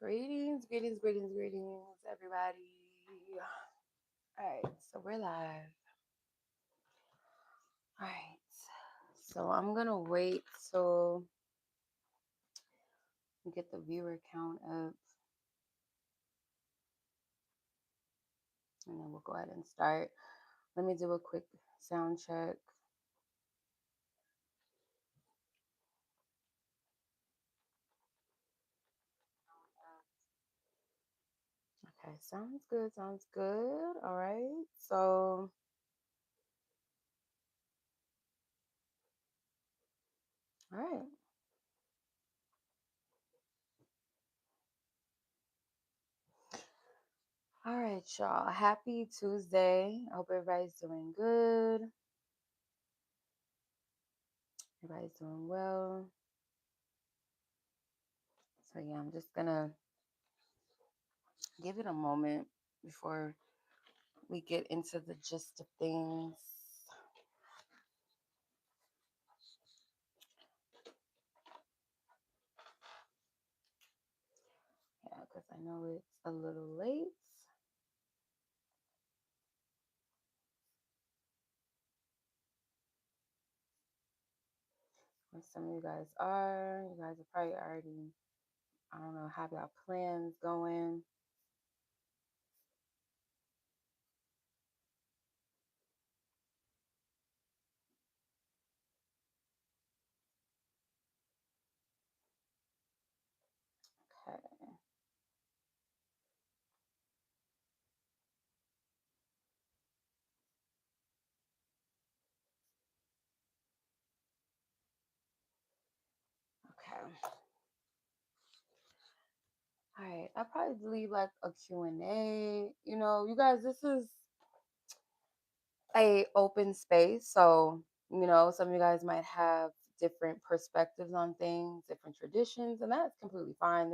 Greetings, greetings, greetings, greetings, everybody. All right, so we're live. All right, so I'm gonna wait till we get the viewer count up, and then we'll go ahead and start. Let me do a quick sound check. Okay, sounds good, sounds good. All right, so all right. All right, y'all. Happy Tuesday. I hope everybody's doing good. Everybody's doing well. So yeah, I'm just gonna give it a moment before we get into the gist of things. Yeah, because I know it's a little late. Where some of you guys are probably already, I don't know, have your plans going. Okay. Okay. All right. I'll probably leave like a Q&A. You guys, this is a open space. So, some of you guys might have different perspectives on things, different traditions, and that's completely fine.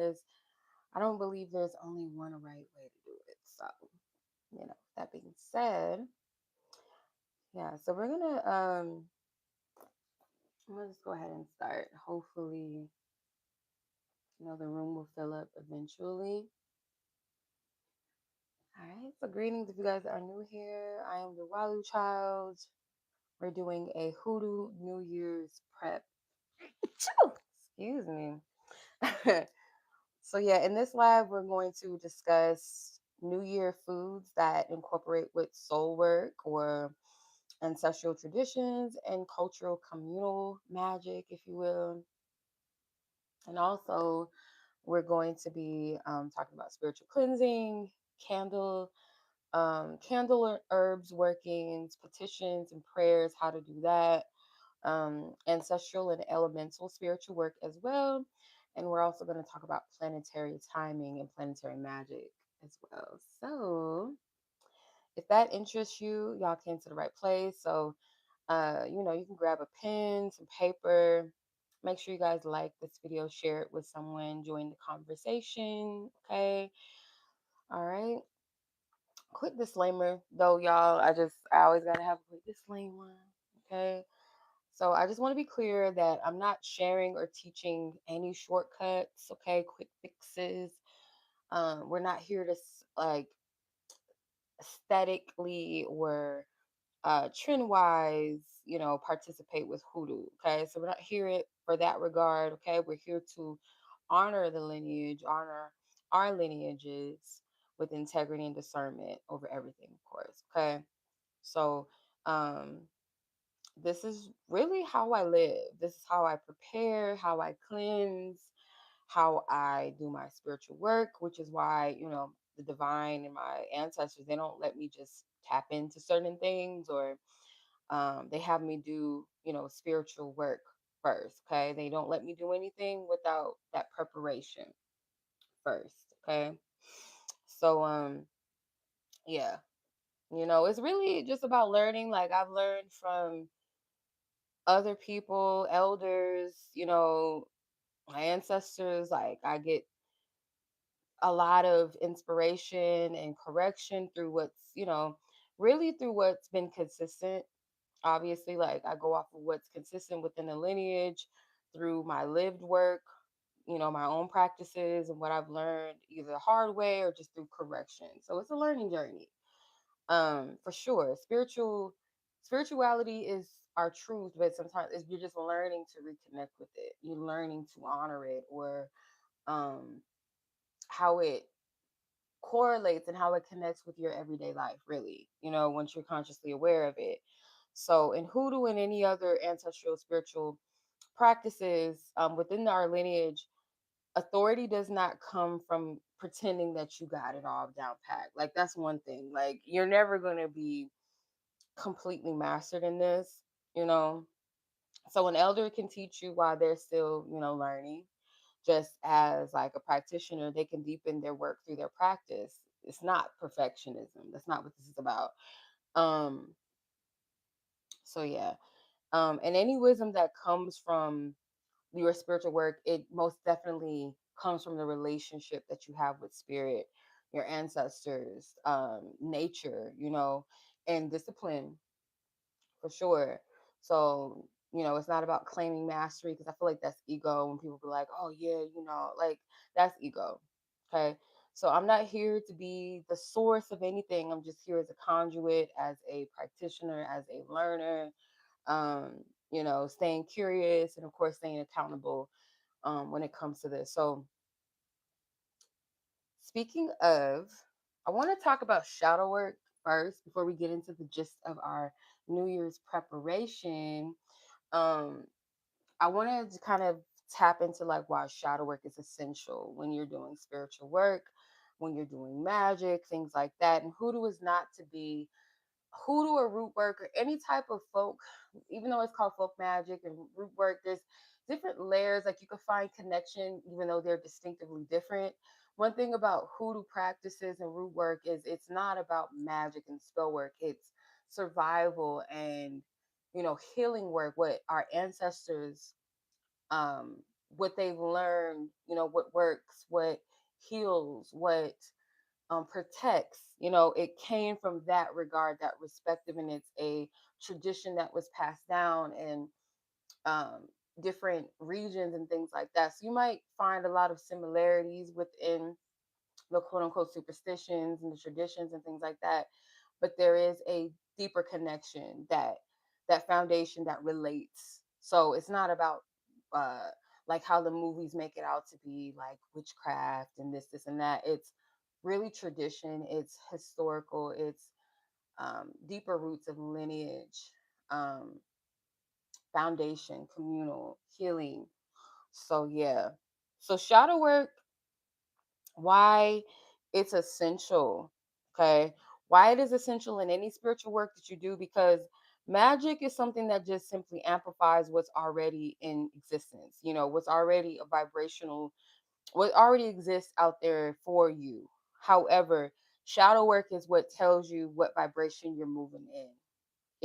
I don't believe there's only one right way to do it. So, that being said, yeah, so I'm gonna just go ahead and start. Hopefully, the room will fill up eventually. All right, so greetings if you guys are new here. I am the Walu Child. We're doing a Hoodoo New Year's prep. Excuse me. So yeah, in this live, we're going to discuss New Year foods that incorporate with soul work or ancestral traditions and cultural communal magic, if you will. And also, we're going to be talking about spiritual cleansing, candle herbs workings, petitions and prayers, how to do that, ancestral and elemental spiritual work as well. And we're also going to talk about planetary timing and planetary magic as well. So, if that interests you, y'all came to the right place. So, you can grab a pen, some paper. Make sure you guys like this video, share it with someone, join the conversation. Okay. All right. Quick disclaimer though, y'all. I always gotta have a quick disclaimer. Okay. So I just want to be clear that I'm not sharing or teaching any shortcuts, okay, quick fixes. We're not here to like aesthetically or trend wise, participate with Hoodoo. Okay, so we're not here for that regard. Okay, we're here to honor the lineage, honor our lineages with integrity and discernment over everything, of course. Okay, so um, this is really how I live. This is how I prepare, how I cleanse, how I do my spiritual work, which is why, the divine and my ancestors, they don't let me just tap into certain things or they have me do, spiritual work first. Okay. They don't let me do anything without that preparation first. Okay. So, yeah, it's really just about learning. Like I've learned from other people, elders, my ancestors. Like I get a lot of inspiration and correction through really through what's been consistent. Obviously, like I go off of what's consistent within the lineage through my lived work, my own practices and what I've learned either the hard way or just through correction. So it's a learning journey. For sure. Spirituality is our truth, but sometimes you're just learning to reconnect with it. You're learning to honor it, or um how it correlates and how it connects with your everyday life, really, once you're consciously aware of it. So in Hoodoo and any other ancestral spiritual practices, within our lineage, authority does not come from pretending that you got it all down pat. Like, that's one thing. Like, you're never going to be completely mastered in this, you know. So an elder can teach you while they're still, learning. Just as like a practitioner, they can deepen their work through their practice. It's not perfectionism. That's not what this is about. Um, so yeah. And any wisdom that comes from your spiritual work, it most definitely comes from the relationship that you have with spirit, your ancestors, nature, and discipline, for sure. So, it's not about claiming mastery, because I feel like that's ego when people be like, oh, yeah, like, that's ego. Okay. So I'm not here to be the source of anything. I'm just here as a conduit, as a practitioner, as a learner, staying curious, and of course staying accountable when it comes to this. So speaking of, I want to talk about shadow work first before we get into the gist of our New Year's preparation. um I wanted to kind of tap into like why shadow work is essential when you're doing spiritual work, when you're doing magic, things like that. And hoodoo is not to be hoodoo or root work or any type of folk, even though it's called folk magic and root work, there's different layers. Like, you can find connection even though they're distinctively different. One thing about hoodoo practices and root work is it's not about magic and spell work. It's survival and, healing work, what our ancestors, what they've learned, what works, what heals, what protects. It came from that regard, that perspective, and it's a tradition that was passed down in um, different regions and things like that. So you might find a lot of similarities within the quote unquote superstitions and the traditions and things like that, but there is a deeper connection, that foundation that relates. So it's not about uh like how the movies make it out to be, like witchcraft and this and that. It's really tradition, it's historical, it's deeper roots of lineage, um foundation, communal healing. So yeah. So shadow work, why it's essential. Okay. Why it is essential in any spiritual work that you do, because magic is something that just simply amplifies what's already in existence, what's already a vibrational, what already exists out there for you. However, shadow work is what tells you what vibration you're moving in.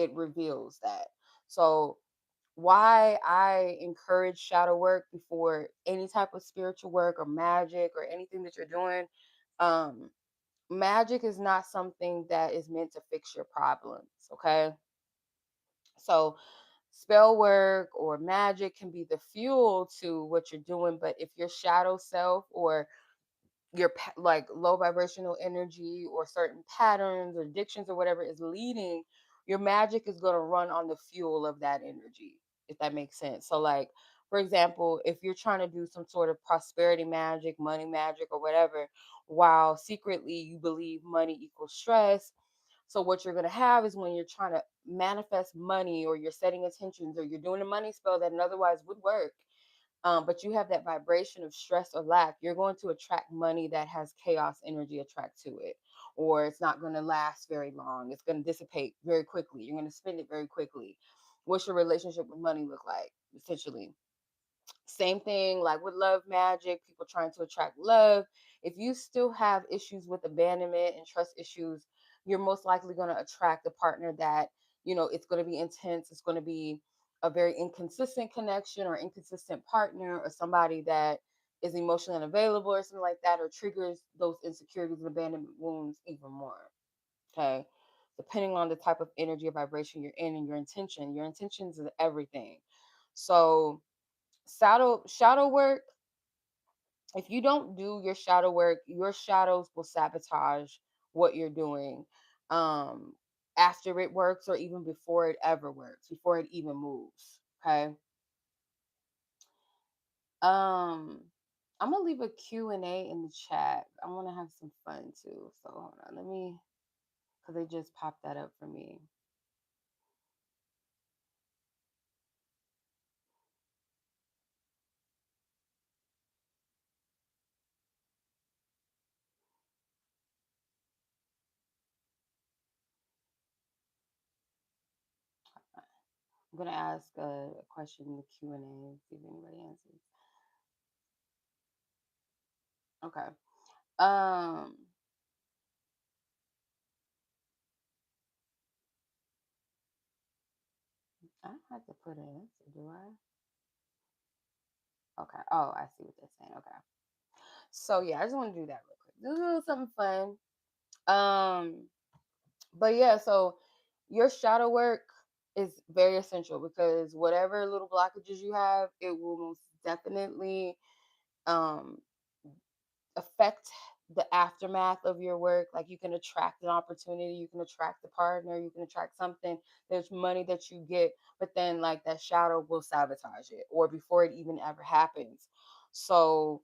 It reveals that. So why I encourage shadow work before any type of spiritual work or magic or anything that you're doing. Um, Magic is not something that is meant to fix your problems. Okay. So spell work or magic can be the fuel to what you're doing. But if your shadow self, or your like low vibrational energy, or certain patterns or addictions or whatever is leading, your magic is going to run on the fuel of that energy, if that makes sense. So like, for example, if you're trying to do some sort of prosperity magic, money magic, or whatever, while secretly you believe money equals stress, so what you're going to have is, when you're trying to manifest money, or you're setting intentions, or you're doing a money spell that otherwise would work, but you have that vibration of stress or lack, you're going to attract money that has chaos energy attract to it, or it's not going to last very long. It's going to dissipate very quickly. You're going to spend it very quickly. What's your relationship with money look like, essentially? Same thing like with love magic, people trying to attract love. If you still have issues with abandonment and trust issues, you're most likely going to attract a partner that, it's going to be intense. It's going to be a very inconsistent connection, or inconsistent partner, or somebody that is emotionally unavailable, or something like that, or triggers those insecurities and abandonment wounds even more. Okay. Depending on the type of energy or vibration you're in, and your intention. Your intentions is everything. So shadow work, If you don't do your shadow work, your shadows will sabotage what you're doing, um, after it works, or even before it ever works, before it even moves. Okay. Um, I'm gonna leave a Q&A in the chat. I want to have some fun too. So hold on, let me, because they just popped that up for me. I'm gonna ask a question in the Q&A, see if anybody answers. Okay. Um, I don't have to put an answer, do I? Okay. Oh, I see what they're saying. Okay. So yeah, I just want to do that real quick. Just a little something fun. Um, but yeah, so your shadow work is very essential, because whatever little blockages you have, it will most definitely um affect the aftermath of your work. Like, you can attract an opportunity, you can attract a partner, you can attract something, there's money that you get, but then like that shadow will sabotage it, or before it even ever happens. So,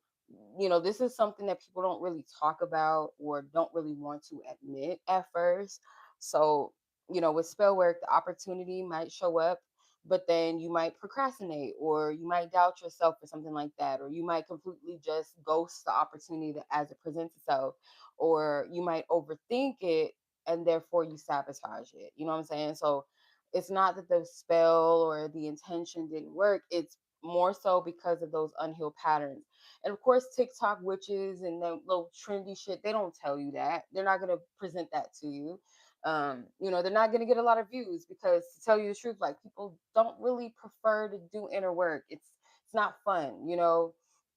this is something that people don't really talk about, or don't really want to admit at first. So, with spell work, the opportunity might show up, but then you might procrastinate, or you might doubt yourself or something like that, or you might completely just ghost the opportunity as it presents itself, or you might overthink it, and therefore you sabotage it. You know what I'm saying? So it's not that the spell or the intention didn't work, it's more so because of those unhealed patterns. And of course, TikTok witches and the little trendy shit, they don't tell you that. They're not going to present that to you. They're not going to get a lot of views, because, to tell you the truth, like, people don't really prefer to do inner work. It's not fun.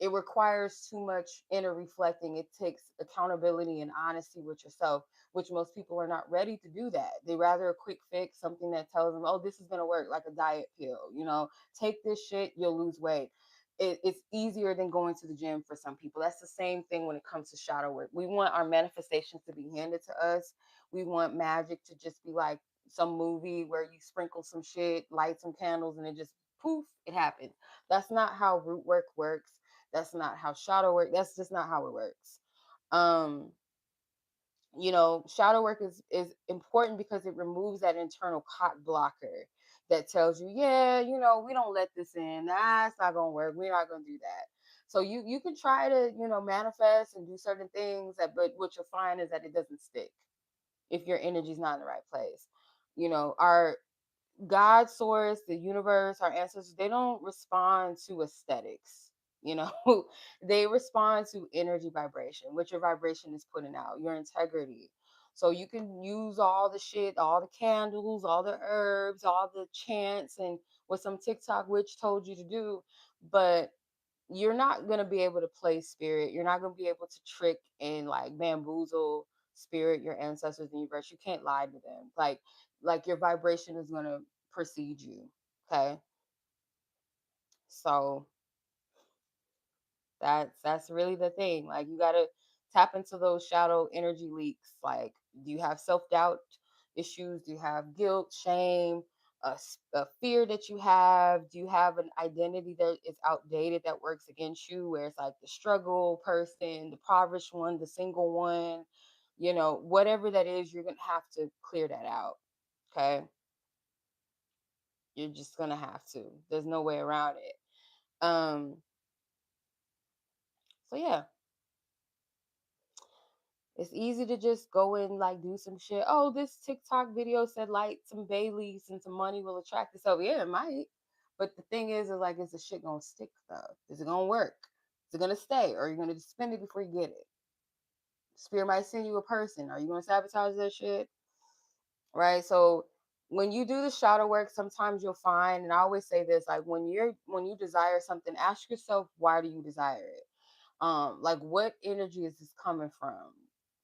It requires too much inner reflecting. It takes accountability and honesty with yourself, which most people are not ready to do that. They rather a quick fix, something that tells them, oh, this is going to work, like a diet pill. Take this shit, you'll lose weight. It's easier than going to the gym for some people. That's the same thing when it comes to shadow work. We want our manifestations to be handed to us. We want magic to just be like some movie where you sprinkle some shit, light some candles, and it just poof, it happens. That's not how root work works. That's not how shadow work. That's just not how it works. Um, Shadow work is important because it removes that internal cot blocker that tells you, yeah, we don't let this in. Nah, it's not gonna work. We're not gonna do that. So you can try to, manifest and do certain things, but what you'll find is that it doesn't stick if your energy's not in the right place. Our God, source, the universe, our ancestors, they don't respond to aesthetics. You know, they respond to energy vibration, what your vibration is putting out, your integrity. So you can use all the shit, all the candles, all the herbs, all the chants, and what some TikTok witch told you to do, but you're not going to be able to play spirit. You're not going to be able to trick and like bamboozle spirit, your ancestors, and universe. You can't lie to them. Like your vibration is going to precede you. Okay. So that's really the thing. Like, you got to tap into those shadow energy leaks. Like, do you have self-doubt issues? Do you have guilt, shame, a fear that you have? Do you have an identity that is outdated, that works against you, where it's like the struggle person, the impoverished one, the single one? Whatever that is, you're going to have to clear that out. Okay. You're just going to have to. There's no way around it. So yeah, it's easy to just go and like do some shit. Oh, this TikTok video said light some bay leaves and some money will attract itself. Yeah, it might. But the thing is like, is the shit gonna stick though? Is it gonna work? Is it gonna stay? Or are you gonna just spend it before you get it? Spirit might send you a person. Are you gonna sabotage that shit? Right? So when you do the shadow work, sometimes you'll find, and I always say this, like, when you desire something, ask yourself, why do you desire it? Like, what energy is this coming from?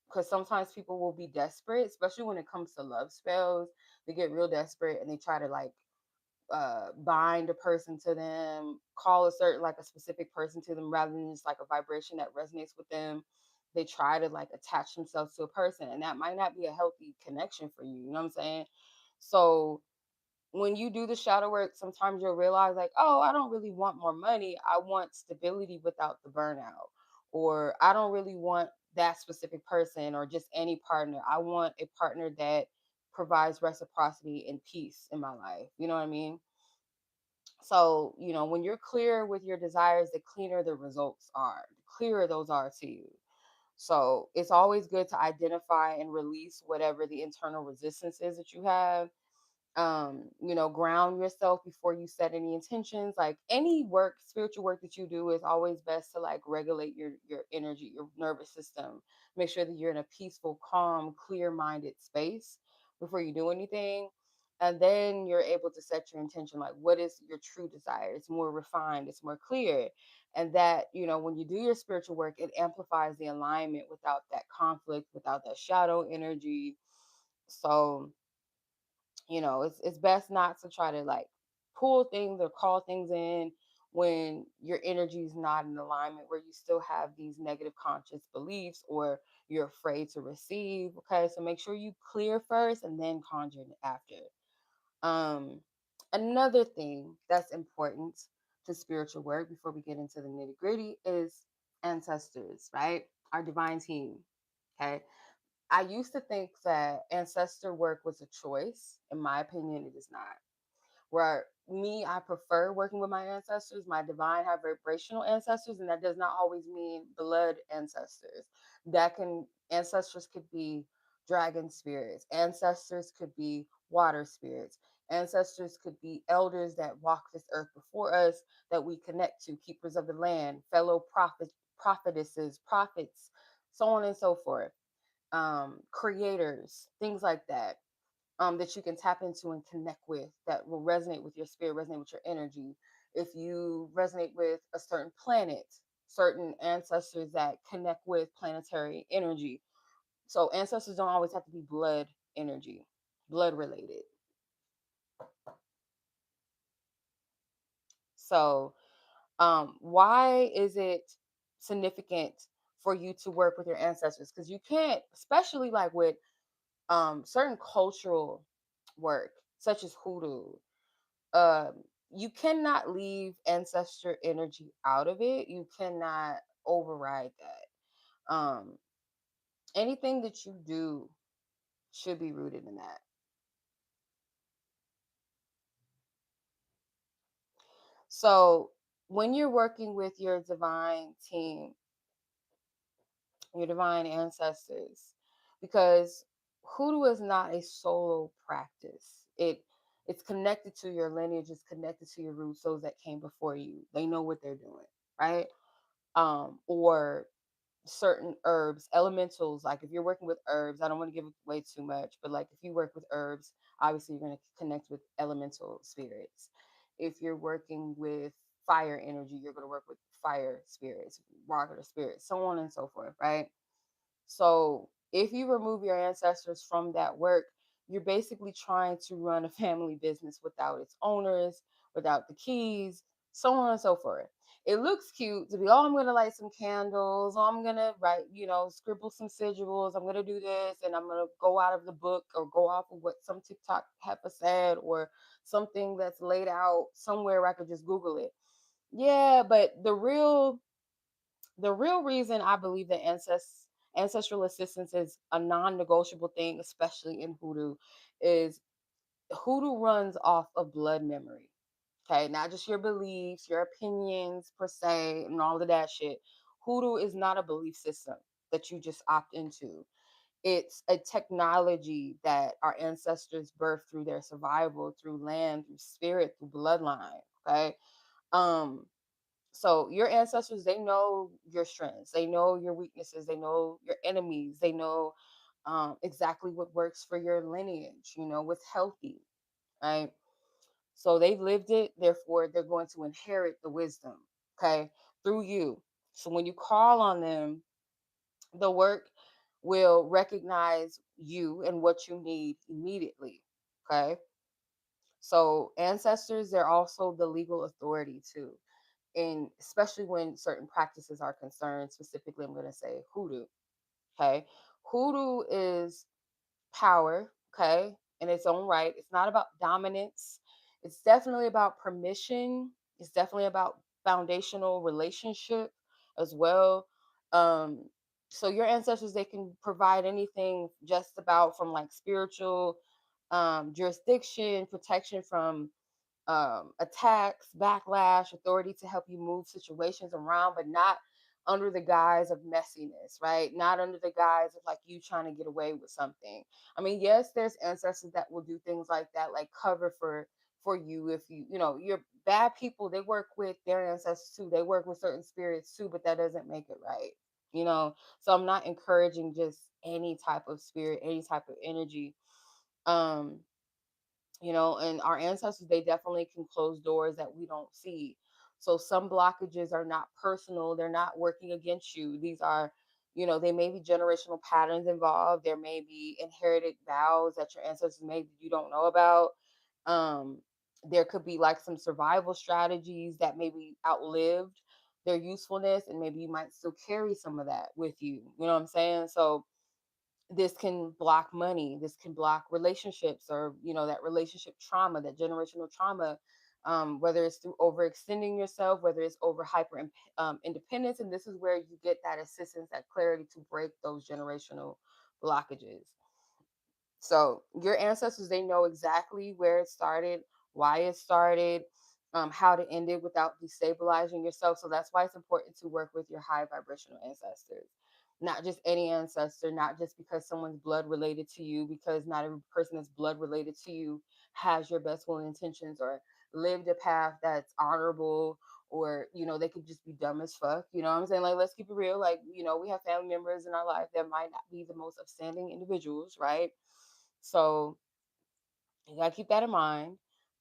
Because sometimes people will be desperate, especially when it comes to love spells. They get real desperate and they try to like bind a person to them, call a certain like a specific person to them rather than just like a vibration that resonates with them. They try to like attach themselves to a person, and that might not be a healthy connection for you. You know what I'm saying? So when you do the shadow work, sometimes you'll realize, like, oh, I don't really want more money. I want stability without the burnout. Or I don't really want that specific person or just any partner. I want a partner that provides reciprocity and peace in my life. You know what I mean? So, when you're clear with your desires, the cleaner the results are, the clearer those are to you. So, it's always good to identify and release whatever the internal resistance is that you have. Ground yourself before you set any intentions. Like any work, spiritual work that you do is always best to like regulate your energy, your nervous system. Make sure that you're in a peaceful, calm, clear-minded space before you do anything. And then you're able to set your intention, like what is your true desire? It's more refined, it's more clear. And that, when you do your spiritual work, it amplifies the alignment without that conflict, without that shadow energy. So it's best not to try to like pull things or call things in when your energy is not in alignment, where you still have these negative conscious beliefs or you're afraid to receive. Okay, so make sure you clear first and then conjure after. um Another thing that's important to spiritual work before we get into the nitty gritty is ancestors, right? Our divine team. Okay, I used to think that ancestor work was a choice. In my opinion, it is not. Where me, I prefer working with my ancestors, my divine, high vibrational ancestors, and that does not always mean blood ancestors. Ancestors could be dragon spirits, ancestors could be water spirits, ancestors could be elders that walk this earth before us that we connect to, keepers of the land, fellow prophetesses, prophets, so on and so forth, creators, things like that, that you can tap into and connect with, that will resonate with your spirit, resonate with your energy. If you resonate with a certain planet, certain ancestors that connect with planetary energy. So ancestors don't always have to be blood energy, blood related. So why is it significant for you to work with your ancestors? Because you can't, especially like with certain cultural work, such as hoodoo, um, you cannot leave ancestor energy out of it. You cannot override that. Anything that you do should be rooted in that. So when you're working with your divine team, your divine ancestors, because hoodoo is not a solo practice. It's connected to your lineage, it's connected to your roots, those that came before you. They know what they're doing, right? Or certain herbs, elementals. Like if you're working with herbs, I don't want to give away too much, but like if you work with herbs, obviously you're going to connect with elemental spirits. If you're working with fire energy, you're going to work with fire spirits, water spirits, so on and so forth, right? So if you remove your ancestors from that work, you're basically trying to run a family business without its owners, without the keys, so on and so forth. It looks cute to be, oh, I'm gonna light some candles, oh, I'm gonna write, scribble some sigils, I'm gonna do this, and I'm gonna go out of the book or go off of what some TikTok heifer said or something that's laid out somewhere where I could just Google it. Yeah, but the real reason I believe that ancestral assistance is a non-negotiable thing, especially in hoodoo, is hoodoo runs off of blood memory. Okay, not just your beliefs, your opinions per se, and all of that shit. Hoodoo is not a belief system that you just opt into. It's a technology that our ancestors birthed through their survival, through land, through spirit, through bloodline. Okay. Um, so your ancestors, they know your strengths, they know your weaknesses, they know your enemies, they know exactly what works for your lineage, what's healthy, right? So they've lived it, therefore they're going to inherit the wisdom, okay, through you. So when you call on them, the work will recognize you and what you need immediately, okay? So ancestors, they're also the legal authority too, and especially when certain practices are concerned. Specifically, I'm going to say hoodoo. Okay, hoodoo is power, okay, in its own right. It's not about dominance. It's definitely about permission. It's definitely about foundational relationship as well. Um, so your ancestors, they can provide anything just about from like spiritual jurisdiction, protection from attacks, backlash, authority to help you move situations around, but not under the guise of messiness, right? Not under the guise of like you trying to get away with something. I mean, yes, there's ancestors that will do things like that, like cover for you if you know you're bad people. They work with their ancestors too. They work with certain spirits too, but that doesn't make it right. You know, so I'm not encouraging just any type of spirit, any type of energy. Um, and our ancestors, they definitely can close doors that we don't see. So some blockages are not personal, they're not working against you. These are, they may be generational patterns involved, there may be inherited vows that your ancestors made that you don't know about. um there could be like some survival strategies that maybe outlived their usefulness, and maybe you might still carry some of that with you. You know what I'm saying? So this can block money, this can block relationships, or that relationship trauma, that generational trauma, whether it's through overextending yourself, whether it's over independence. And this is where you get that assistance, that clarity to break those generational blockages. So your ancestors, they know exactly where it started, why it started, how to end it without destabilizing yourself. So that's why it's important to work with your high vibrational ancestors. Not just any ancestor, not just because someone's blood related to you, because not every person that's blood related to you has your best will intentions or lived a path that's honorable, or they could just be dumb as fuck. You know what I'm saying? Like, let's keep it real. Like, we have family members in our life that might not be the most upstanding individuals, right? So you gotta keep that in mind.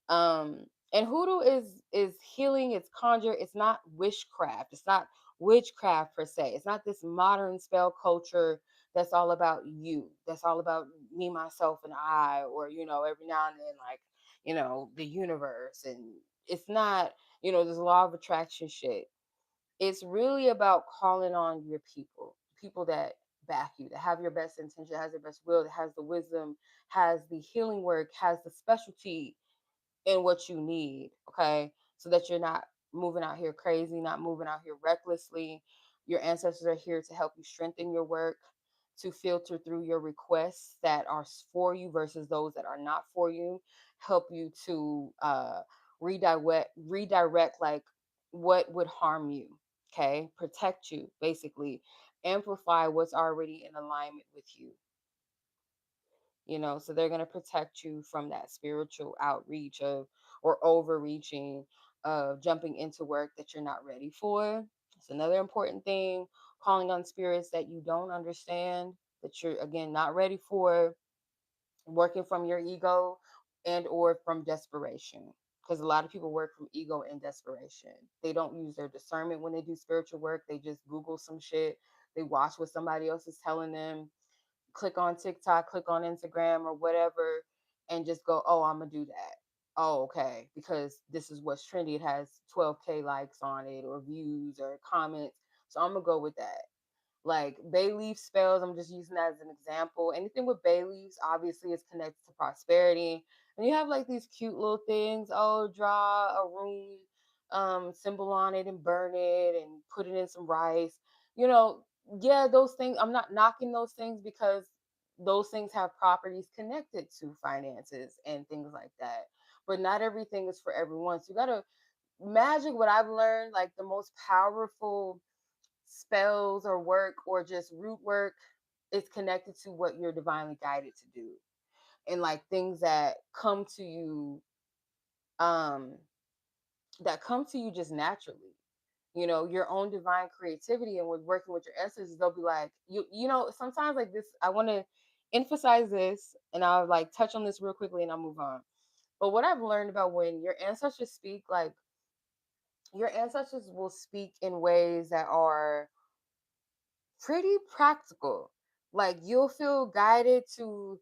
And hoodoo is healing, it's conjure, it's not witchcraft, it's not witchcraft per se. It's not this modern spell culture that's all about you, that's all about me, myself, and I, or every now and then, like, the universe. And it's not, this law of attraction shit. It's really about calling on your people that back you, that have your best intention, has your best will, that has the wisdom, has the healing work, has the specialty in what you need, okay? So that you're not moving out here crazy, not moving out here recklessly. Your ancestors are here to help you strengthen your work, to filter through your requests that are for you versus those that are not for you, help you to redirect like what would harm you, okay? Protect you, basically. Amplify what's already in alignment with you. So they're going to protect you from that spiritual outreach of or overreaching, of jumping into work that you're not ready for. It's another important thing. Calling on spirits that you don't understand, that you're again not ready for, working from your ego and or from desperation, because a lot of people work from ego and desperation. They don't use their discernment when they do spiritual work. They just Google some shit, they watch what somebody else is telling them, click on TikTok, click on Instagram or whatever, and just go, oh, I'm gonna do that. Oh, okay, because this is what's trendy. It has 12K likes on it, or views, or comments. So I'm gonna go with that. Like bay leaf spells, I'm just using that as an example. Anything with bay leaves obviously is connected to prosperity. And you have like these cute little things. Oh, draw a rune symbol on it and burn it and put it in some rice. You know, yeah, those things, I'm not knocking those things, because those things have properties connected to finances and things like that. But not everything is for everyone. So you gotta magic, what I've learned, like the most powerful spells or work or just root work is connected to what you're divinely guided to do, and like things um that come to you just naturally, your own divine creativity. And with working with your ancestors, they'll be like, sometimes like this, I want to emphasize this, and I'll like touch on this real quickly and I'll move on. But what I've learned about when your ancestors speak, like your ancestors will speak in ways that are pretty practical. Like you'll feel guided to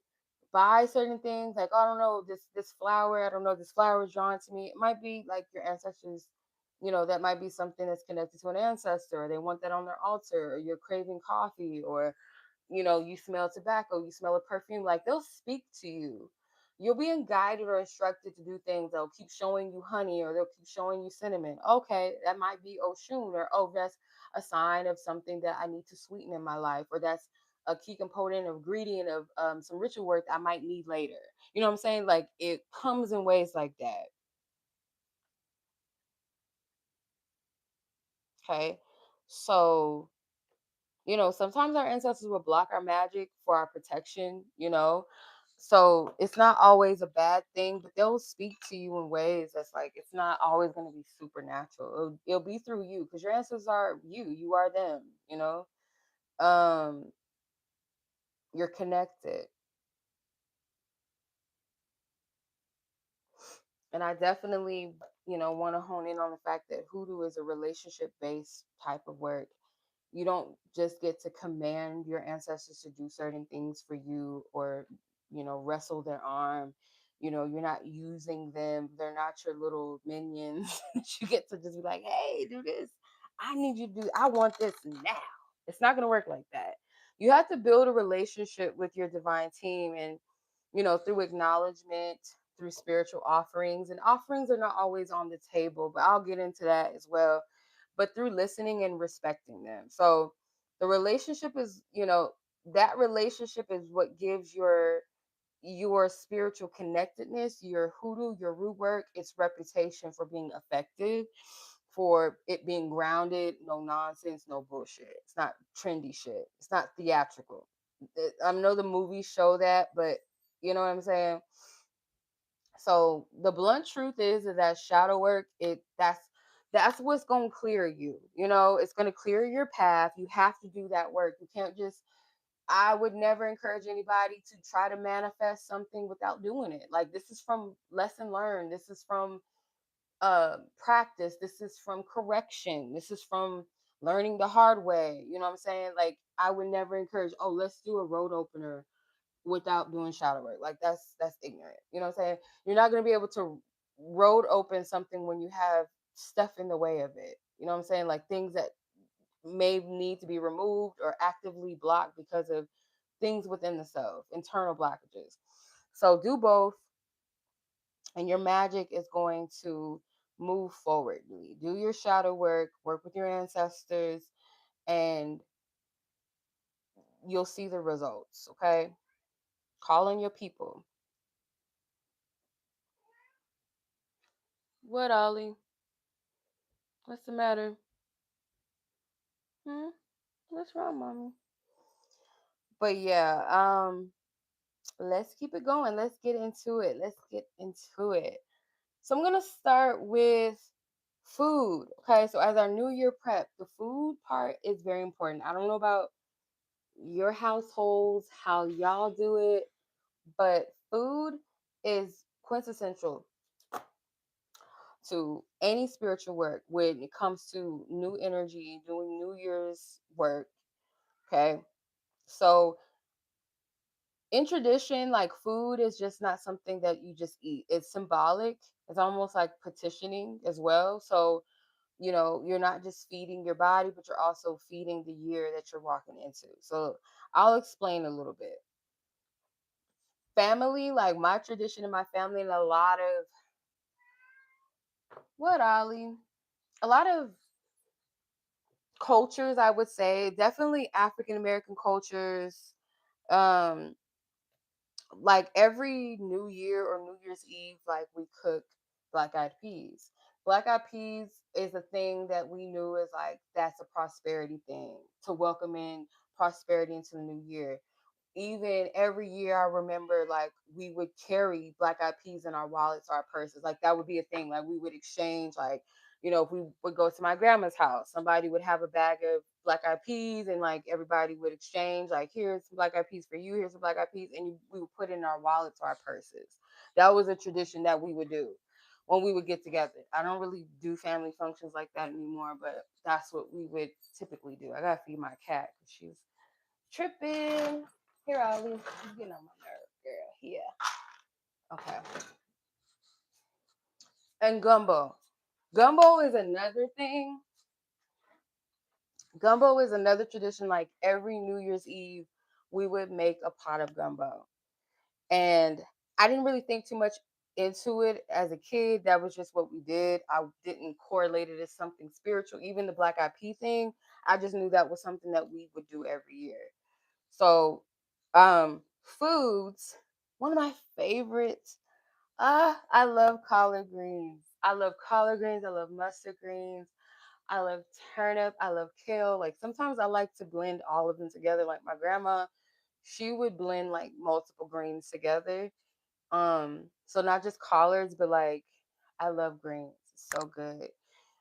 buy certain things, like, oh, I don't know, this flower, I don't know, this flower is drawn to me. It might be like your ancestors, that might be something that's connected to an ancestor, or they want that on their altar, or you're craving coffee, or you smell tobacco, you smell a perfume, like they'll speak to you. You're being guided or instructed to do things. They'll keep showing you honey, or they'll keep showing you cinnamon. Okay, that might be Oshun, or oh, that's a sign of something that I need to sweeten in my life, or that's a key component of ingredient of some ritual work I might need later. You know what I'm saying? Like it comes in ways like that. Okay. So sometimes our ancestors will block our magic for our protection. So it's not always a bad thing, but they'll speak to you in ways that's like it's not always going to be supernatural. It'll be through you because your ancestors are you. You are them. Um, you're connected. And I definitely, want to hone in on the fact that hoodoo is a relationship based type of work. You don't just get to command your ancestors to do certain things for you, or wrestle their arm. You're not using them. They're not your little minions. You get to just be like, hey, do this. I need you to do, I want this now. It's not going to work like that. You have to build a relationship with your divine team, and through acknowledgement, through spiritual offerings. And offerings are not always on the table, but I'll get into that as well. But through listening and respecting them. So the relationship is, that relationship is what gives your spiritual connectedness, your hoodoo, your root work, its reputation for being effective, for it being grounded, no nonsense, no bullshit. It's not trendy shit. It's not theatrical. I know the movies show that, but you know what I'm saying? So the blunt truth is that shadow work, that's what's gonna clear you. It's gonna clear your path. You have to do that work. You can't just I would never encourage anybody to try to manifest something without doing it. Like this is from lesson learned. This is from practice. This is from correction. This is from learning the hard way. You know what I'm saying? Like I would never encourage, oh, let's do a road opener without doing shadow work. Like that's ignorant. You know what I'm saying? You're not gonna be able to road open something when you have stuff in the way of it. You know what I'm saying? Like things that may need to be removed or actively blocked because of things within the self, internal blockages. So do both, and your magic is going to move forwardly. Do your shadow work, work with your ancestors, and you'll see the results. Okay. Call on your people. What, Ollie? What's the matter? Hmm? What's wrong, mommy? But yeah, let's keep it going. Let's get into it. Let's get into it. So I'm gonna start with food. Okay, so as our new year prep, the food part is very important. I don't know about your households, how y'all do it, but food is quintessential to any spiritual work when it comes to new energy, doing New Year's work. Okay, so in tradition, like food is just not something that you just eat. It's symbolic. It's almost like petitioning as well. So, you're not just feeding your body, but you're also feeding the year that you're walking into. So, I'll explain a little bit. Family, like my tradition in my family, and a lot of what, Ollie? A lot of cultures, I would say, definitely African American cultures. Um, like every New Year or New Year's Eve, like we cook black eyed peas. Black eyed peas is a thing that we knew is like that's a prosperity thing to welcome in prosperity into the new year. Even every year, I remember like we would carry black eyed peas in our wallets or our purses. Like that would be a thing. Like we would exchange, like, if we would go to my grandma's house, somebody would have a bag of black eyed peas, and like everybody would exchange, like, here's some black eyed peas for you, here's some black eyed peas, and we would put it in our wallets or our purses. That was a tradition that we would do when we would get together. I don't really do family functions like that anymore, but that's what we would typically do. I gotta feed my cat. She's tripping. Here, Ollie. She's getting on my nerve. girl. Yeah. Okay. And gumbo. Gumbo is another thing. Gumbo is another tradition. Like every New Year's Eve, we would make a pot of gumbo. And I didn't really think too much into it as a kid. That was just what we did. I didn't correlate it as something spiritual. Even the black eyed pea thing, I just knew that was something that we would do every year. So, foods, one of my favorites. I love collard greens. I love collard greens. I love mustard greens. I love turnip. I love kale. Like sometimes I like to blend all of them together. Like my grandma, she would blend like multiple greens together. So not just collards, but like I love greens. It's so good.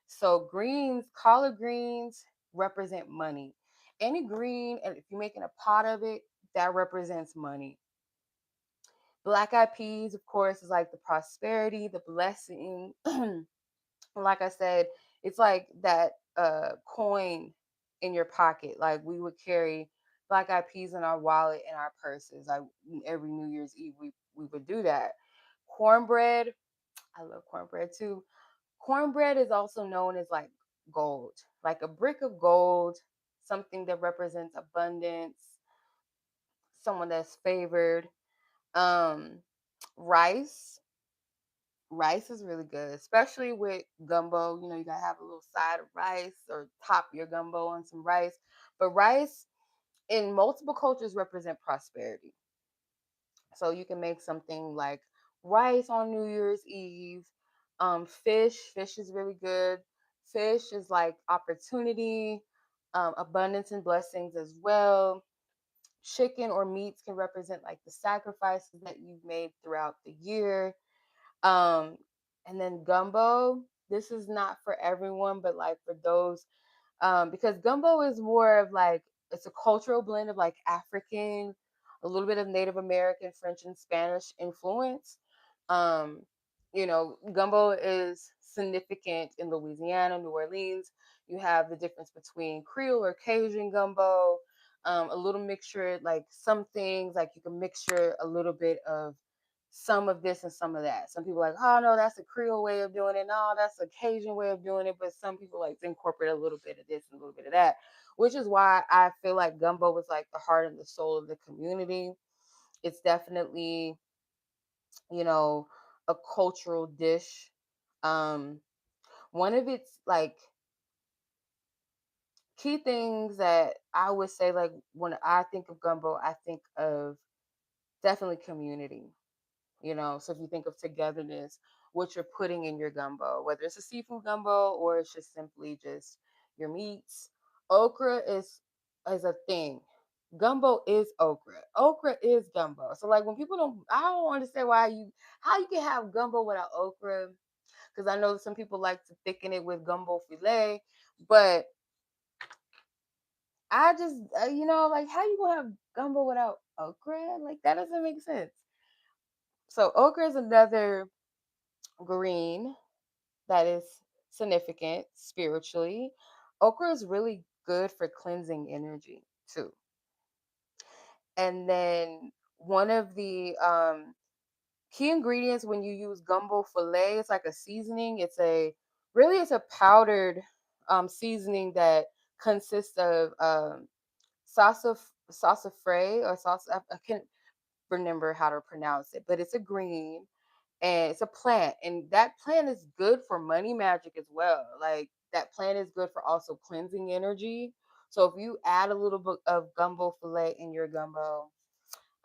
So greens, collard greens represent money. Any green, and if you're making a pot of it, that represents money. Black eyed peas, of course, is like the prosperity, the blessing. Like I said, it's like that coin in your pocket. Like we would carry black eyed peas in our wallet and our purses. Like every New Year's Eve, we would do that. Cornbread, I love cornbread too. Cornbread is also known as like gold, like a brick of gold, something that represents abundance, someone that's favored. Um, rice, rice is really good, especially with gumbo. You know, you gotta have a little side of rice or top your gumbo on some rice. But rice in multiple cultures represent prosperity. So you can make something like rice on New Year's Eve. Fish is really good. Fish is like opportunity, abundance and blessings as well. Chicken or meats can represent like the sacrifices that you've made throughout the year. Um, and then gumbo, this is not for everyone, but like for those, because gumbo is more of like it's a cultural blend of like African, a little bit of Native American, French, and Spanish influence. Um, gumbo is significant in Louisiana, New Orleans. You have the difference between Creole or Cajun gumbo, a little mixture, like some things, like you can mixture a little bit of some of this and some of that. Some people are like, oh no, that's a Creole way of doing it. No, that's a Cajun way of doing it. But some people like to incorporate a little bit of this and a little bit of that, which is why I feel like gumbo was like the heart and the soul of the community. It's definitely, you know, a cultural dish. Um, one of its like key things that I would say, like when I think of gumbo, I think of definitely community. So if you think of togetherness, what you're putting in your gumbo, whether it's a seafood gumbo or it's just simply just your meats. Okra is a thing. Gumbo is okra. Okra is gumbo. So like when people don't, I don't understand how you can have gumbo without okra. Because I know some people like to thicken it with gumbo filet, but I just, like how you gonna have gumbo without okra? Like that doesn't make sense. So okra is another green that is significant spiritually. Okra is really good for cleansing energy too. And then one of the key ingredients when you use gumbo filet, it's like a seasoning. It's a powdered seasoning that consists of sassafras or sauce. I can't remember how to pronounce it, but it's a green and it's a plant, and that plant is good for money magic as well. Like that plant is good for also cleansing energy. So if you add a little bit of gumbo filet in your gumbo,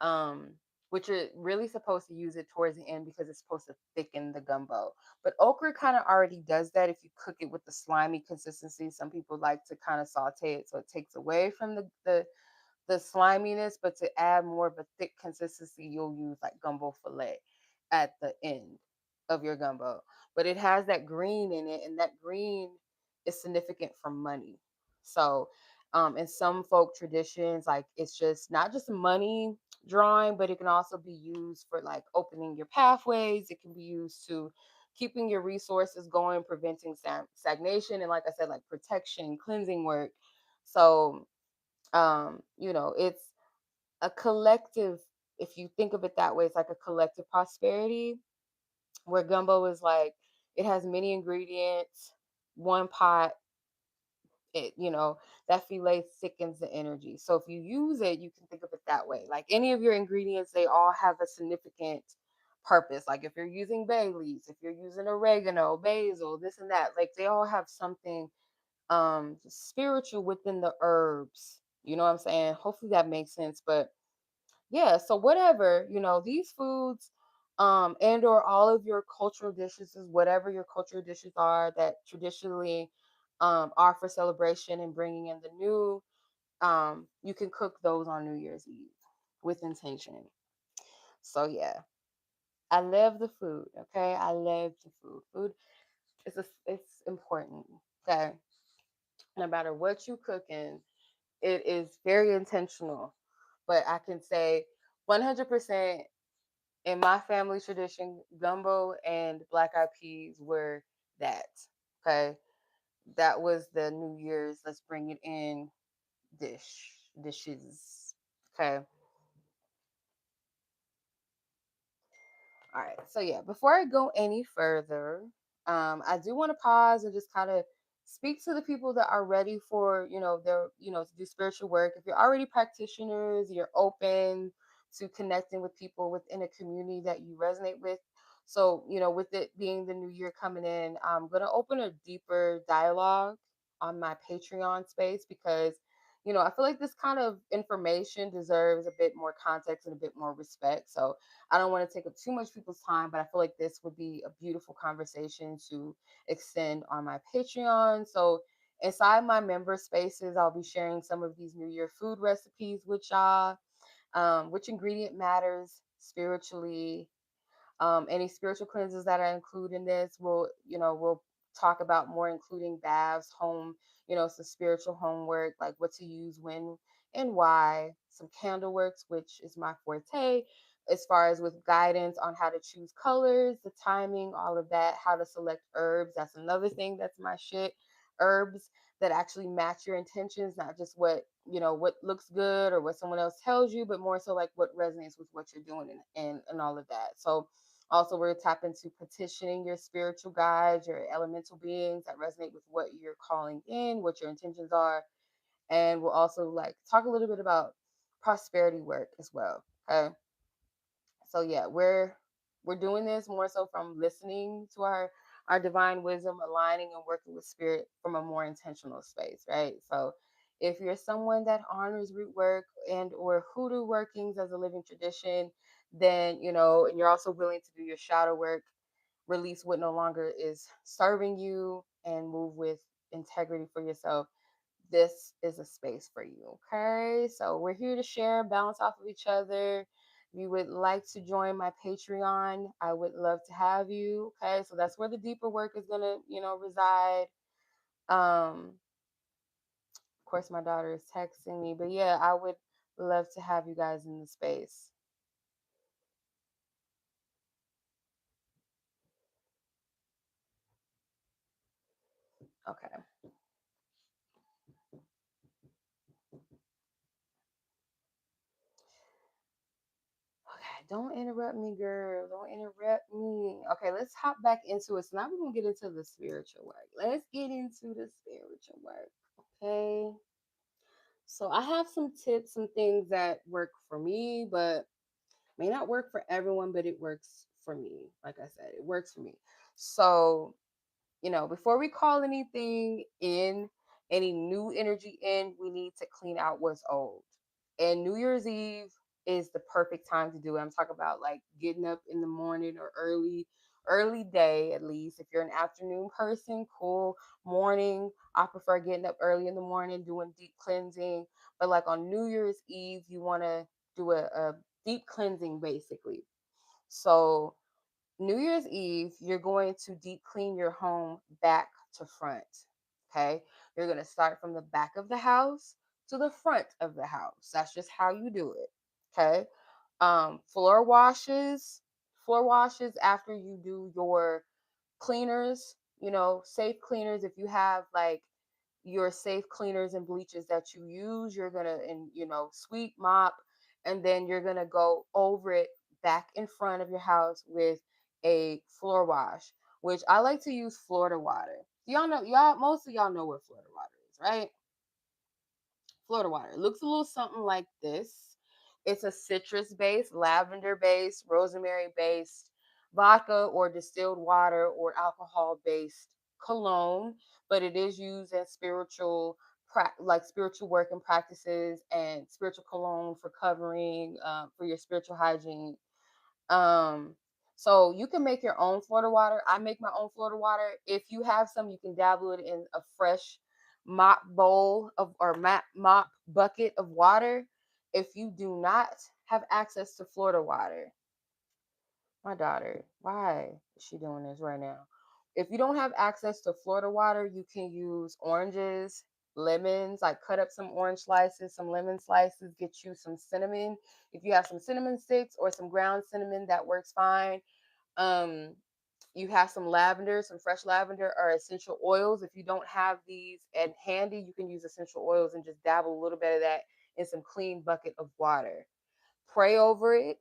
um which you're really supposed to use it towards the end because it's supposed to thicken the gumbo, but okra kind of already does that if you cook it with the slimy consistency. Some people like to kind of saute it so it takes away from the sliminess, but to add more of a thick consistency, you'll use like gumbo filet at the end of your gumbo. But it has that green in it, and that green is significant for money. So, in some folk traditions, like it's just not just money drawing, but it can also be used for like opening your pathways. It can be used to keeping your resources going, preventing stagnation, and like I said, like protection, cleansing work. So it's a collective. if you think of it that way, it's like a collective prosperity, where gumbo is like it has many ingredients, one pot, it, that filet thickens the energy. So if you use it, you can think of it that way. Like any of your ingredients, they all have a significant purpose. Like if you're using bay leaves, if you're using oregano, basil, this and that, like they all have something spiritual within the herbs. You know what I'm saying? Hopefully that makes sense. But yeah, so whatever, these foods, and or all of your cultural dishes, is whatever your cultural dishes are that traditionally are for celebration and bringing in the new, you can cook those on New Year's Eve with intention. So yeah, I love the food. Okay, I love the food. Food it's important. Okay, no matter what you cooking, it is very intentional. But I can say 100% in my family tradition, gumbo and black eyed peas were that. Okay. That was the New Year's, let's bring it in dishes. Okay. All right. So yeah, before I go any further, I do want to pause and just kind of speak to the people that are ready for, to do spiritual work. If you're already practitioners, you're open to connecting with people within a community that you resonate with. So, with it being the new year coming in, I'm gonna open a deeper dialogue on my Patreon space because I feel like this kind of information deserves a bit more context and a bit more respect. So I don't want to take up too much people's time, but I feel like this would be a beautiful conversation to extend on my Patreon. So inside my member spaces, I'll be sharing some of these New Year food recipes with y'all, which ingredient matters spiritually, any spiritual cleanses that I include in this, we'll talk about more, including baths, home, some spiritual homework, like what to use when and why, some candle works, which is my forte, as far as with guidance on how to choose colors, the timing, all of that, how to select herbs. That's another thing that's my shit. Herbs that actually match your intentions, not just what looks good or what someone else tells you, but more so like what resonates with what you're doing and all of that. So also, we're tap into petitioning your spiritual guides, your elemental beings that resonate with what you're calling in, what your intentions are. And we'll also like talk a little bit about prosperity work as well. Okay. So yeah, we're doing this more so from listening to our divine wisdom, aligning and working with spirit from a more intentional space, right? So if you're someone that honors root work and or hoodoo workings as a living tradition, then and you're also willing to do your shadow work, release what no longer is serving you, and move with integrity for yourself, this is a space for you. Okay. So we're here to share, bounce off of each other. If you would like to join my Patreon, I would love to have you. Okay. So that's where the deeper work is going to, reside. Of course, my daughter is texting me, but yeah, I would love to have you guys in the space. Okay. Okay, don't interrupt me, girl. Don't interrupt me. Okay, let's hop back into it. So now we're gonna get into the spiritual work. Let's get into the spiritual work. Okay. So I have some tips, some things that work for me, but may not work for everyone, but it works for me. Like I said, it works for me. So before we call anything in, any new energy in, we need to clean out what's old. And New Year's Eve is the perfect time to do it. I'm talking about like getting up in the morning or early day at least. If you're an afternoon person, cool. Morning, I prefer getting up early in the morning, doing deep cleansing. But like on New Year's Eve, you want to do a deep cleansing basically. So New Year's Eve, you're going to deep clean your home back to front. Okay. You're going to start from the back of the house to the front of the house. That's just how you do it. Okay. Floor washes, after you do your cleaners, safe cleaners. If you have like your safe cleaners and bleaches that you use, you're going to, and, sweep, mop, and then you're gonna go over it back in front of your house with a floor wash, which I like to use Florida water. Y'all know, y'all, most of y'all know what Florida water is, right? Florida water. It looks a little something like this. It's a citrus based, lavender based, rosemary based vodka or distilled water or alcohol based cologne, but it is used as spiritual like spiritual work and practices and spiritual cologne for covering for your spiritual hygiene. um, so you can make your own Florida water. I make my own Florida water. If you have some, you can dabble it in a fresh mop bowl of or mop bucket of water. If you do not have access to Florida water, my daughter, why is she doing this right now? If you don't have access to Florida water, you can use oranges, lemons, like cut up some orange slices, some lemon slices, get you some cinnamon. If you have some cinnamon sticks or some ground cinnamon, that works fine. Um, you have some lavender, some fresh lavender or essential oils. If you don't have these at handy, you can use essential oils and just dabble a little bit of that in some clean bucket of water. Pray over it.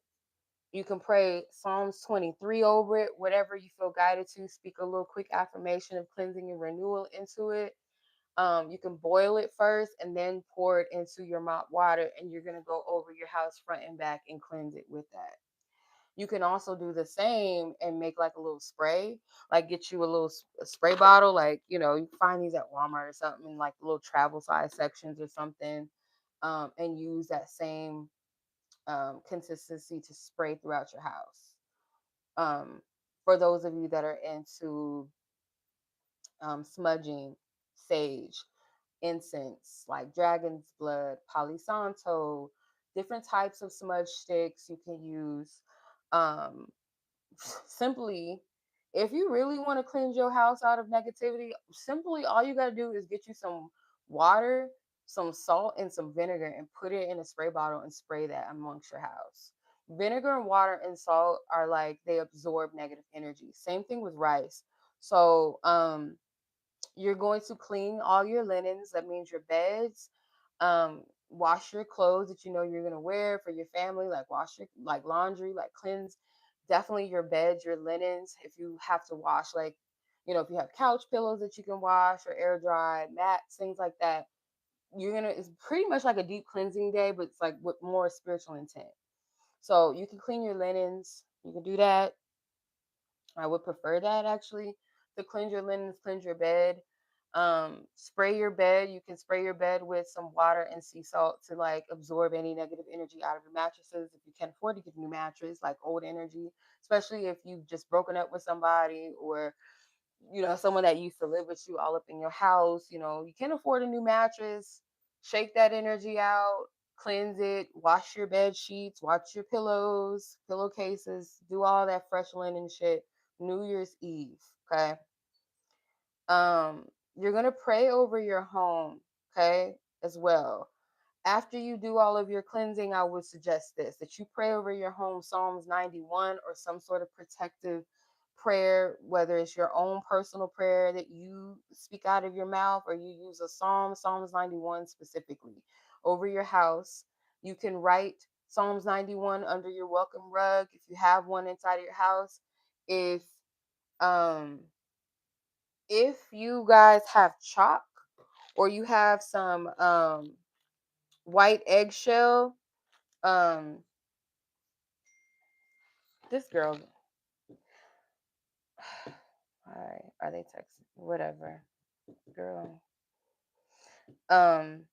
You can pray Psalms 23 over it, whatever you feel guided to. Speak a little quick affirmation of cleansing and renewal into it. You can boil it first and then pour it into your mop water, and you're going to go over your house front and back and cleanse it with that. You can also do the same and make like a little spray, like get you a little spray bottle, like, you know, you can find these at Walmart or something in like little travel size sections or something, and use that same consistency to spray throughout your house. Um, for those of you that are into smudging, sage, incense, like dragon's blood, palo santo, different types of smudge sticks you can use. Um, simply, if you really want to cleanse your house out of negativity, simply all you got to do is get you some water, some salt, and some vinegar and put it in a spray bottle and spray that amongst your house. Vinegar and water and salt are like they absorb negative energy. Same thing with rice. So, you're going to clean all your linens. That means your beds. Wash your clothes that you know you're gonna wear for your family. Like wash your like laundry, like cleanse. Definitely your beds, your linens. If you have to wash, like, you know, if you have couch pillows that you can wash or air dry, mats, things like that. You're gonna. It's pretty much like a deep cleansing day, but it's like with more spiritual intent. So you can clean your linens. You can do that. I would prefer that actually, to cleanse your linens, cleanse your bed. Spray your bed. You can spray your bed with some water and sea salt to like absorb any negative energy out of your mattresses. If you can afford to get a new mattress, like old energy, especially if you've just broken up with somebody or, you know, someone that used to live with you all up in your house, you know, you can afford a new mattress, shake that energy out, cleanse it, wash your bed sheets, wash your pillows, pillowcases, do all that fresh linen shit. New Year's Eve, okay? Um, you're gonna pray over your home, okay, as well. After you do all of your cleansing, I would suggest this, that you pray over your home Psalms 91 or some sort of protective prayer, whether it's your own personal prayer that you speak out of your mouth or you use a psalm, Psalms 91 specifically, over your house. You can write Psalms 91 under your welcome rug if you have one inside of your house. If um if you guys have chalk or you have some white eggshell, um this girl, all right, are they texting? Whatever, girl. Um,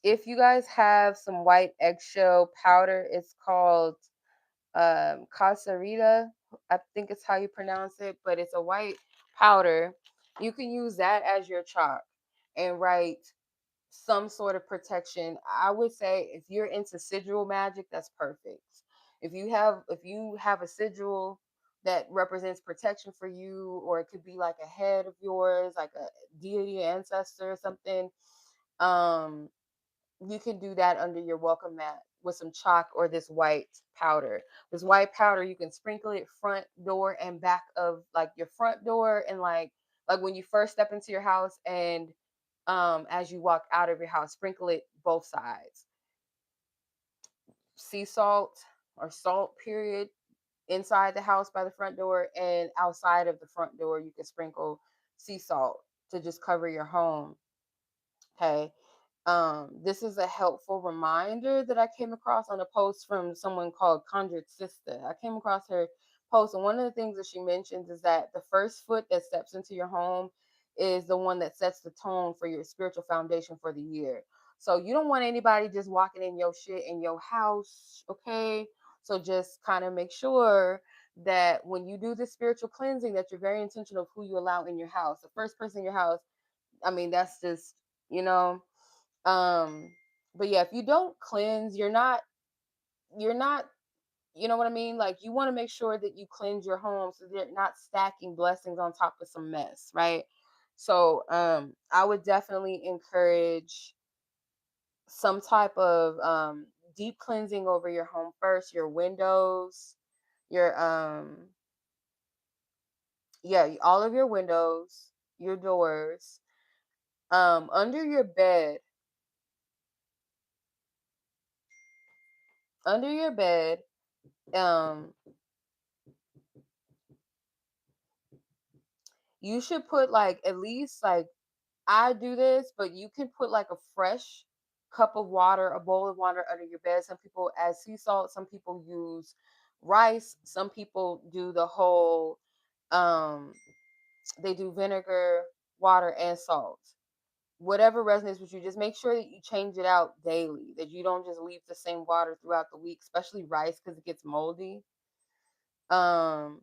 if you guys have some white eggshell powder, it's called casarita. I think it's how you pronounce it, but it's a white powder. You can use that as your chalk and write some sort of protection. I would say if you're into sigil magic, that's perfect. If you have a sigil that represents protection for you, or it could be like a head of yours, like a deity, ancestor, or something. Um, you can do that under your welcome mat with some chalk or this white powder. This white powder, you can sprinkle it front door and back of like your front door, and like when you first step into your house, and as you walk out of your house, sprinkle it both sides. sea salt or salt period inside the house by the front door, and outside of the front door you can sprinkle sea salt to just cover your home. Okay. This is a helpful reminder that I came across on a post from someone called Conjured Sister. I came across her post, and one of the things that she mentions is that the first foot that steps into your home is the one that sets the tone for your spiritual foundation for the year. So you don't want anybody just walking in your shit in your house, okay? So just kind of make sure that when you do this spiritual cleansing, that you're very intentional of who you allow in your house. The first person in your house, I mean, that's just, you know, um, but yeah, if you don't cleanse, you're not, you know what I mean? Like you want to make sure that you cleanse your home so they're not stacking blessings on top of some mess, right? So I would definitely encourage some type of deep cleansing over your home first, your windows, your yeah, all of your windows, your doors, under your bed, under your bed, um you should put like at least like I do this, but you can put like a fresh cup of water, a bowl of water under your bed. Some people add sea salt, some people use rice, some people do the whole um they do vinegar, water and salt. Whatever resonates with you, just make sure that you change it out daily, that you don't just leave the same water throughout the week, especially rice because it gets moldy. Um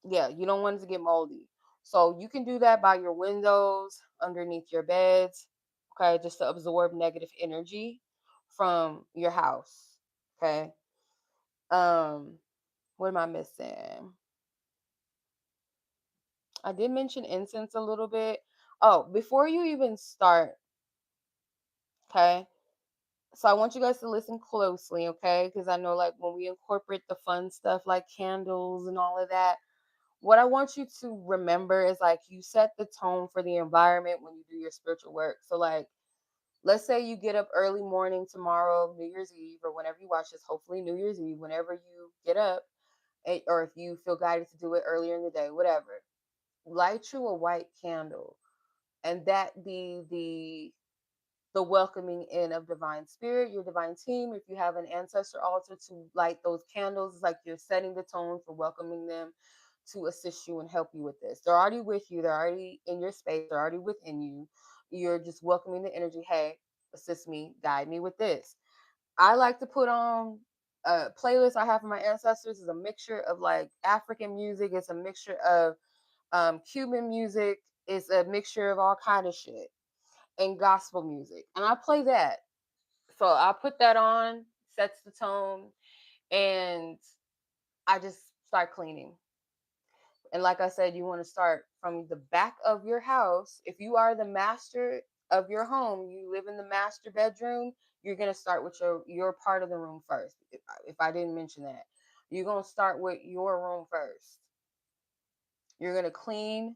Yeah, you don't want it to get moldy. So you can do that by your windows, underneath your beds, okay, just to absorb negative energy from your house. Okay. Um, what am I missing? I did mention incense a little bit. Oh, before you even start, okay. So I want you guys to listen closely, okay? Because I know like when we incorporate the fun stuff like candles and all of that, what I want you to remember is like you set the tone for the environment when you do your spiritual work. So like let's say you get up early morning tomorrow, New Year's Eve, or whenever you watch this, hopefully New Year's Eve, whenever you get up, or if you feel guided to do it earlier in the day, whatever, light you a white candle, and that be the welcoming in of divine spirit, your divine team. If you have an ancestor altar to light those candles, it's like you're setting the tone for welcoming them to assist you and help you with this. They're already with you, they're already in your space, they're already within you. You're just welcoming the energy. Hey, assist me, guide me with this. I like to put on a playlist I have for my ancestors is a mixture of like African music, it's a mixture of Cuban music, it's a mixture of all kind of shit and gospel music. And I play that. So I put that on, sets the tone, and I just start cleaning. And like I said, you want to start from the back of your house. If you are the master of your home, you live in the master bedroom, you're going to start with your part of the room first. If I didn't mention that, you're going to start with your room first. You're going to clean,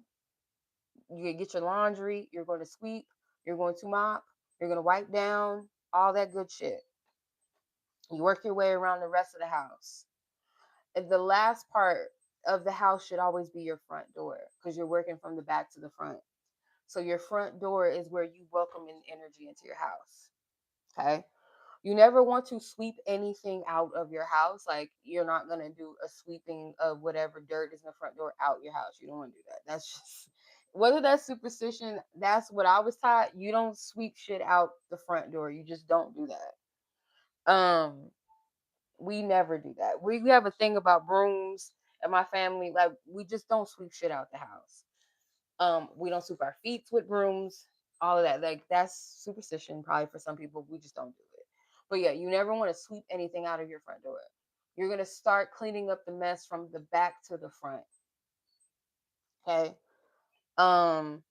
you're going to get your laundry, you're going to sweep, you're going to mop, you're going to wipe down, all that good shit. You work your way around the rest of the house. And the last part of the house should always be your front door because you're working from the back to the front. So your front door is where you welcome in energy into your house. Okay. You never want to sweep anything out of your house. Like you're not gonna do a sweeping of whatever dirt is in the front door out your house. You don't want to do that. That's just whether that's superstition, that's what I was taught. You don't sweep shit out the front door. You just don't do that. We never do that. We have a thing about brooms in my family. Like we just don't sweep shit out the house. We don't sweep our feet with brooms, all of that. Like that's superstition probably for some people. We just don't do it. But yeah, you never want to sweep anything out of your front door. You're gonna start cleaning up the mess from the back to the front. Okay. Um,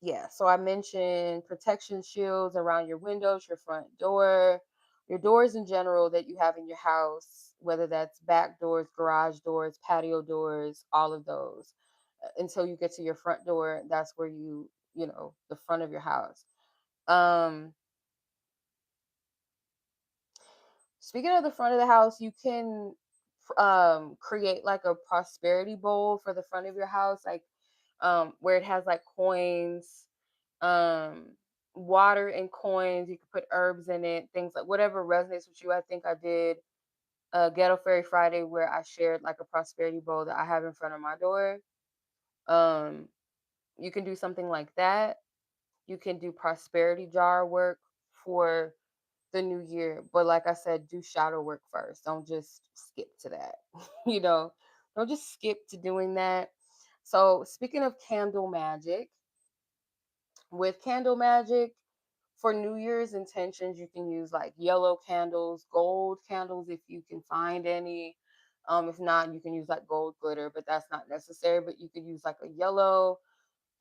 yeah, so I mentioned protection shields around your windows, your front door, your doors in general that you have in your house, whether that's back doors, garage doors, patio doors, all of those. Until you get to your front door, that's where the front of your house. Um, Speaking of the front of the house, you can create like a prosperity bowl for the front of your house, like where it has like coins, um water and coins. You can put herbs in it, things like whatever resonates with you. I think I did Ghetto Fairy Friday where I shared like a prosperity bowl that I have in front of my door. Um, you can do something like that. You can do prosperity jar work for the new year. But like I said, do shadow work first. Don't just skip to that. you know, don't just skip to doing that. So, speaking of candle magic, with candle magic, for New Year's intentions, you can use like yellow candles, gold candles if you can find any. If not, you can use like gold glitter, but that's not necessary. But you could use like a yellow,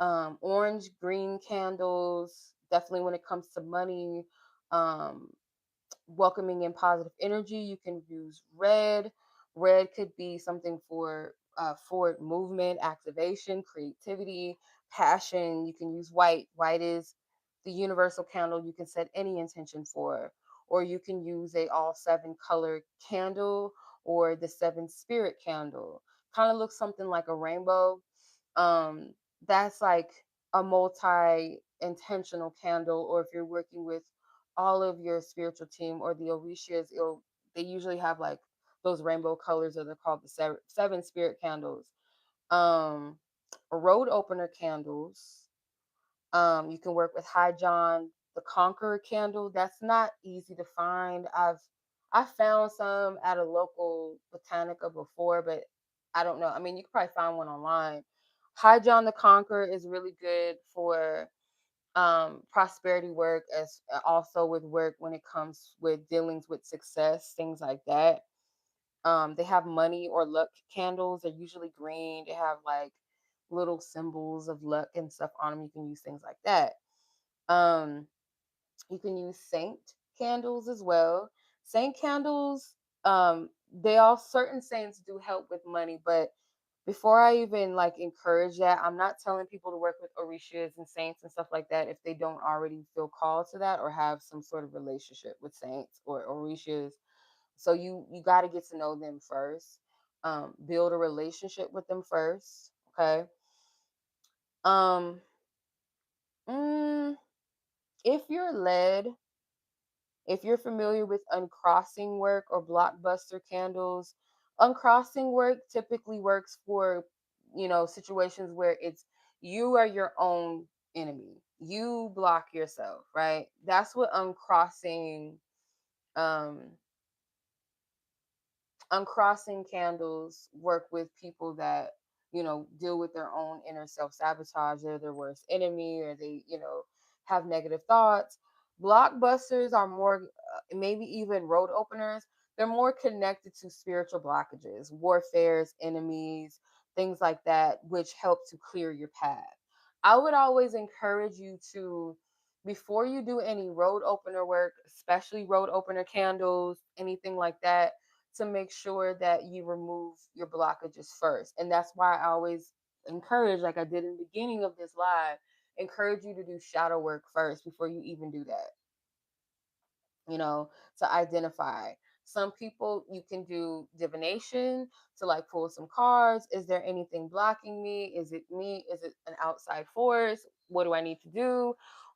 orange, green candles. Definitely when it comes to money, um, welcoming in positive energy. You can use red. Red could be something for forward movement, activation, creativity, passion. You can use white. White is the universal candle you can set any intention for, or you can use a all seven color candle or the seven spirit candle. Kind of looks something like a rainbow. um that's like a multi intentional candle, or if you're working with all of your spiritual team or the orishas, they usually have like those rainbow colors, or they're called the seven spirit candles. um Road opener candles, you can work with High John the Conqueror candle. That's not easy to find. I found some at a local botanica before, but I don't know. I mean, you could probably find one online. High John the Conqueror is really good for prosperity work, as also with work when it comes with dealings with success, things like that. They have money or luck candles. They're usually green. They have like little symbols of luck and stuff on them. You can use things like that. um you can use saint candles as well. Saint candles, they all certain saints do help with money, but before I even like encourage that, I'm not telling people to work with orishas and saints and stuff like that if they don't already feel called to that or have some sort of relationship with saints or orishas. So you got to get to know them first. Build a relationship with them first. Okay. um mm, if you're led, if you're familiar with uncrossing work or blockbuster candles, uncrossing work typically works for, situations where it's you are your own enemy. You block yourself, right? That's what um uncrossing candles work with people that deal with their own inner self-sabotage. They're their worst enemy, or they have negative thoughts. Blockbusters are more, maybe even road openers, they're more connected to spiritual blockages, warfares, enemies, things like that, which help to clear your path. I would always encourage you to, before you do any road opener work, especially road opener candles, anything like that, to make sure that you remove your blockages first. And that's why I always encourage, like I did in the beginning of this live, encourage you to do shadow work first before you even do that, you know, to identify. Some people, you can do divination to like pull some cards. Is there anything blocking me? Is it me? Is it an outside force? What do I need to do?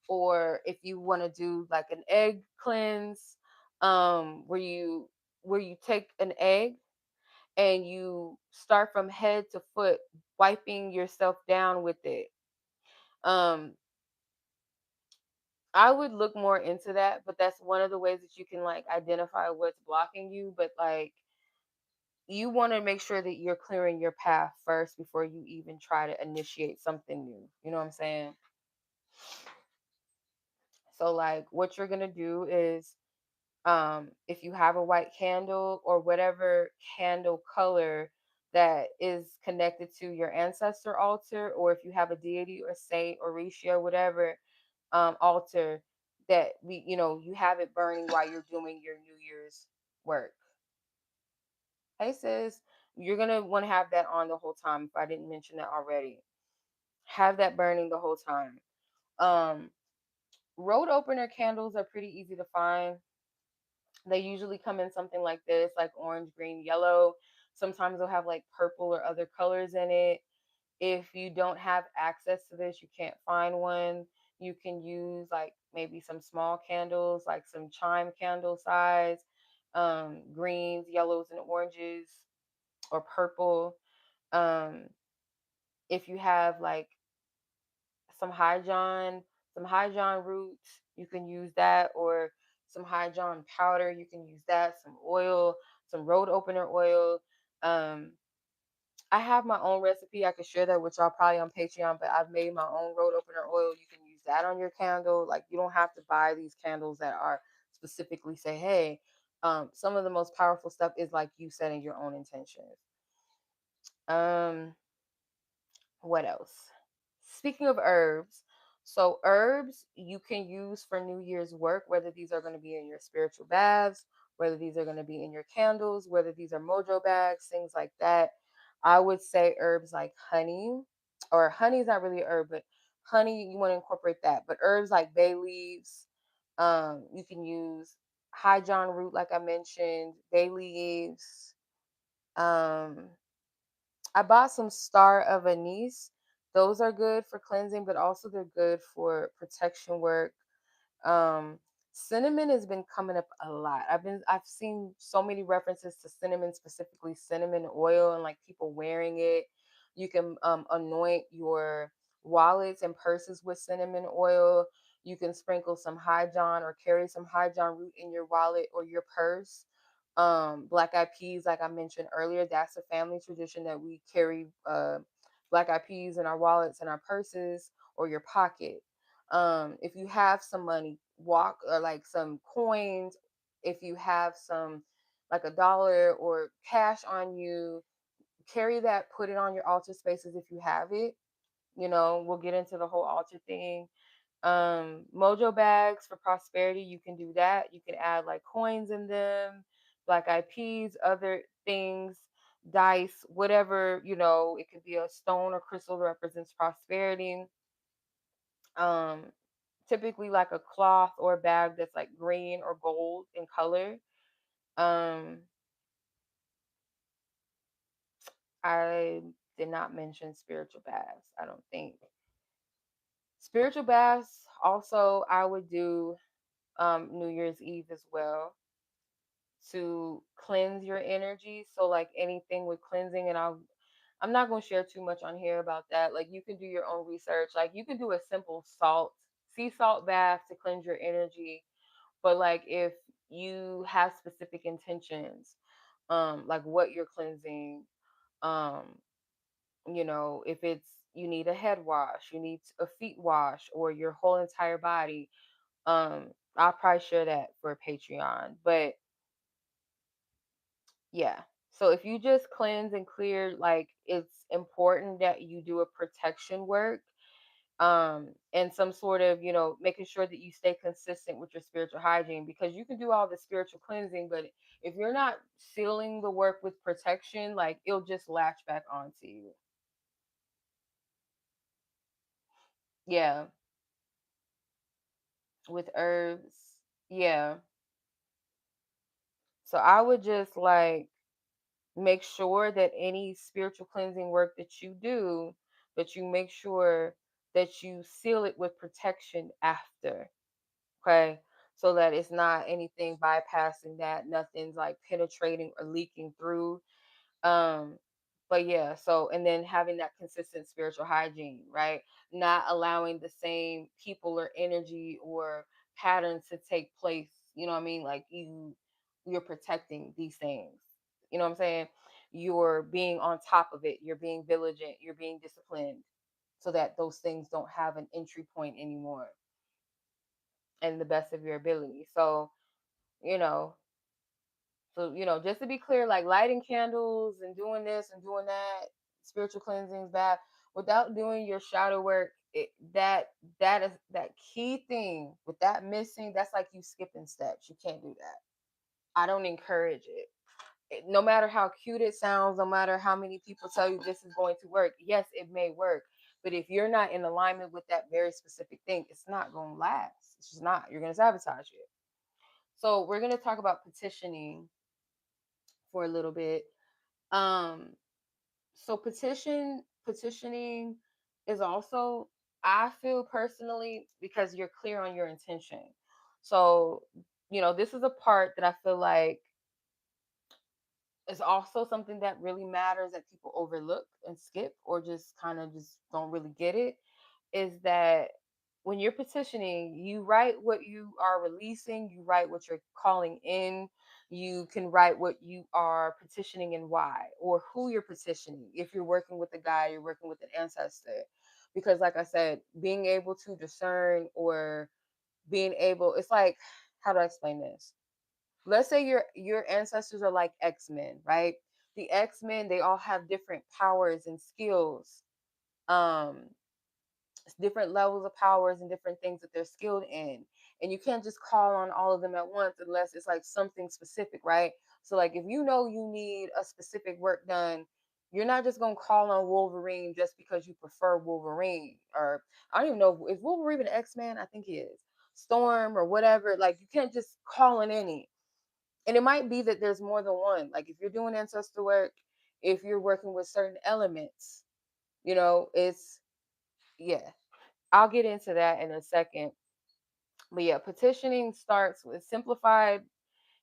Or if you want to do like an egg cleanse, where you take an egg and you start from head to foot, wiping yourself down with it. Um, I would look more into that, but that's one of the ways that you can like identify what's blocking you. But like, you want to make sure that you're clearing your path first before you even try to initiate something new. You know what I'm saying? So like, what you're gonna do is, if you have a white candle or whatever candle color that is connected to your ancestor altar, or if you have a deity or saint or rishi or whatever altar, that you have it burning while you're doing your New Year's work. Hey sis, you're gonna want to have that on the whole time. If I didn't mention that already, have that burning the whole time. Um, Road opener candles are pretty easy to find. They usually come in something like this, like orange, green, yellow. Sometimes they'll have like purple or other colors in it. If you don't have access to this, you can't find one, you can use like maybe some small candles, like some chime candle size, greens, yellows, and oranges, or purple. Um, if you have like some some high john roots, you can use that, or some high john powder, you can use that, some oil, some road opener oil. Um, I have my own recipe. I could share that with y'all probably on Patreon, but I've made my own road opener oil. You can use that on your candle. Like, you don't have to buy these candles that are specifically say, hey, some of the most powerful stuff is like you setting your own intentions. Um, what else? Speaking of herbs, so herbs you can use for New Year's work, whether these are going to be in your spiritual baths, whether these are going to be in your candles, whether these are mojo bags, things like that. I would say herbs like honey, or honey is not really a herb, but honey, you want to incorporate that. But herbs like bay leaves, you can use high john root, like I mentioned, bay leaves. Um, I bought some star of anise. Those are good for cleansing, but also they're good for protection work. um, Cinnamon has been coming up a lot. I've seen so many references to cinnamon, specifically cinnamon oil, and like people wearing it. You can anoint your wallets and purses with cinnamon oil. You can sprinkle some high john or carry some high john root in your wallet or your purse. Black eyed peas, like I mentioned earlier, that's a family tradition that we carry black eyed peas in our wallets and our purses or your pocket. If you have some money, walk, or like some coins, if you have some like $1 or cash on you, carry that, put it on your altar spaces if you have it. We'll get into the whole altar thing. Mojo bags for prosperity, you can do that. You can add like coins in them, black eyed peas, other things, dice, whatever. It could be a stone or crystal that represents prosperity. um Typically like a cloth or a bag that's like green or gold in color. um I did not mention spiritual baths, I don't think. Spiritual baths also I would do New Year's Eve as well, to cleanse your energy. So like anything with cleansing, and I'm not going to share too much on here about that. Like, you can do your own research. Like, you can do a simple sea salt bath to cleanse your energy. But like, if you have specific intentions, like what you're cleansing, um, if it's, you need a head wash, you need a feet wash, or your whole entire body, I'll probably share that for Patreon. But yeah. So if you just cleanse and clear, like, it's important that you do a protection work, and some sort of, making sure that you stay consistent with your spiritual hygiene, because you can do all the spiritual cleansing, but if you're not sealing the work with protection, like, it'll just latch back onto you. Yeah, with herbs. Yeah. So I would just like make sure that any spiritual cleansing work that you do, that you make sure that you seal it with protection after. Okay, so that it's not anything bypassing that, nothing's like penetrating or leaking through. um but yeah, so, and then having that consistent spiritual hygiene, right? Not allowing the same people or energy or patterns to take place. You know what I mean? Like, you're protecting these things. You know what I'm saying? You're being on top of it, you're being vigilant, you're being disciplined, so that those things don't have an entry point anymore, and the best of your ability. You know, just to be clear, like lighting candles and doing this and doing that, spiritual cleansings, bath, without doing your shadow work, that is that key thing. With that missing, that's like you skipping steps. You can't do that. I don't encourage it. No matter how cute it sounds, no matter how many people tell you this is going to work, yes, it may work. But if you're not in alignment with that very specific thing, it's not going to last. It's just not. You're going to sabotage it. So we're going to talk about petitioning for a little bit. Um, so petitioning is also, I feel personally, because you're clear on your intention. So, this is a part that I feel like is also something that really matters that people overlook and skip, or just kind of just don't really get it, is that when you're petitioning, you write what you are releasing, you write what you're calling in, you can write what you are petitioning and why, or who you're petitioning. If you're working with a guide, you're working with an ancestor. Because, like I said, being able to discern, or being able, it's like, how do I explain this? Let's say your ancestors are like X-Men, right? The X-Men, they all have different powers and skills. Um, different levels of powers and different things that they're skilled in. And you can't just call on all of them at once unless it's like something specific, right? So like if you know you need a specific work done, you're not just gonna call on Wolverine just because you prefer Wolverine. Or I don't even know if Wolverine an X-Man, I think he is. Storm or whatever. Like you can't just call on any. And it might be that there's more than one. Like if you're doing ancestor work, if you're working with certain elements, it's, yeah, I'll get into that in a second. But yeah, petitioning starts with simplified.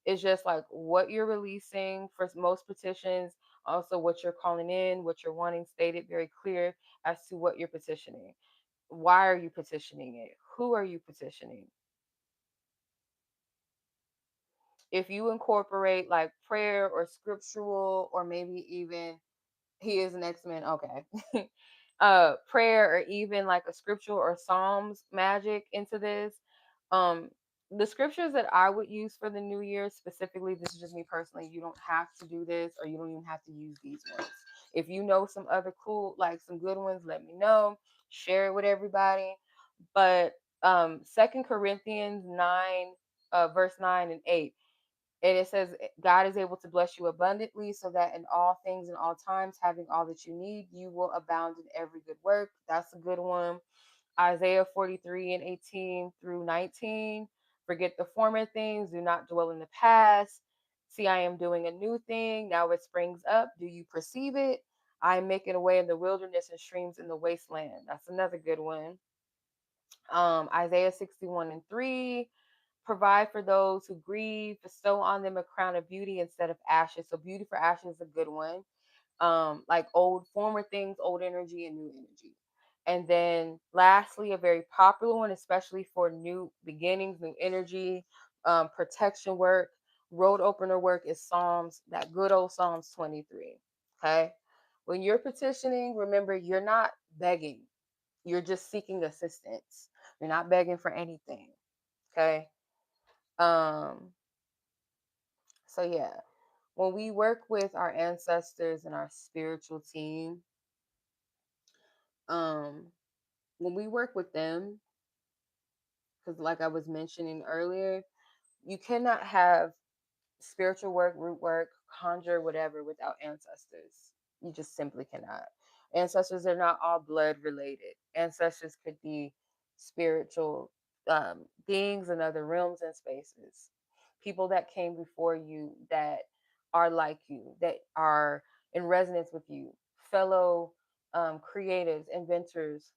It's just like what you're releasing for most petitions, also what you're calling in, what you're wanting, stated very clear as to what you're petitioning. Why are you petitioning it? Who are you petitioning? If you incorporate like prayer or scriptural, or maybe even, he is an X-Men, okay. Prayer, or even like a scripture or Psalms magic into this. Um, the scriptures that I would use for the new year specifically, this is just me personally, you don't have to do this, or you don't even have to use these ones. If you know some other cool, like some good ones, let me know. Share it with everybody. But 2 Corinthians 9, verse 9 and 8, and it says, God is able to bless you abundantly, so that in all things and all times, having all that you need, you will abound in every good work. That's a good one. Isaiah 43 and 18 through 19. Forget the former things, do not dwell in the past. See, I am doing a new thing. Now it springs up. Do you perceive it? I am making a way in the wilderness and streams in the wasteland. That's another good one. Isaiah 61 and 3. Provide for those who grieve, bestow on them a crown of beauty instead of ashes. So beauty for ashes is a good one. Like old former things, old energy and new energy. And then lastly, a very popular one, especially for new beginnings, new energy, protection work, road opener work, is Psalms, that good old Psalms 23. Okay. When you're petitioning, remember you're not begging. You're just seeking assistance. You're not begging for anything. Okay. Um, so yeah, when we work with our ancestors and our spiritual team, um, when we work with them, because like I was mentioning earlier, you cannot have spiritual work, root work, conjure, whatever, without ancestors. You just simply cannot. Ancestors are not all blood related. Ancestors could be spiritual beings in other realms and spaces. People that came before you that are like you, that are in resonance with you, fellow creatives, inventors,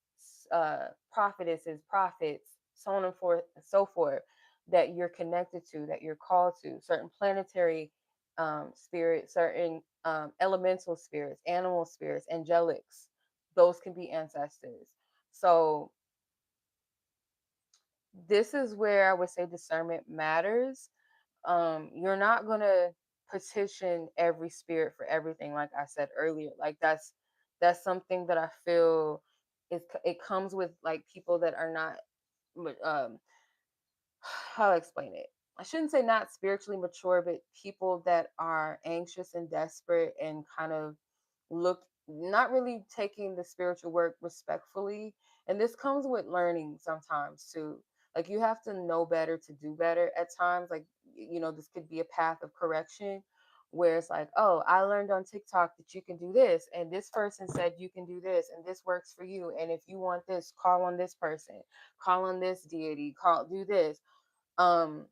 prophetesses, prophets, so on and forth, so forth, that you're connected to, that you're called to, certain planetary spirits, certain elemental spirits, animal spirits, angelics. Those can be ancestors. So this is where I would say discernment matters. You're not gonna petition every spirit for everything, like I said earlier. Like that's something that I feel it comes with like people that are not um how to explain it. I shouldn't say not spiritually mature, but people that are anxious and desperate and kind of look, not really taking the spiritual work respectfully. And this comes with learning sometimes too. Like you have to know better to do better at times. Like, this could be a path of correction where it's like, oh, I learned on TikTok that you can do this, and this person said you can do this, and this works for you. And if you want this, call on this person, call on this deity, do this. Um,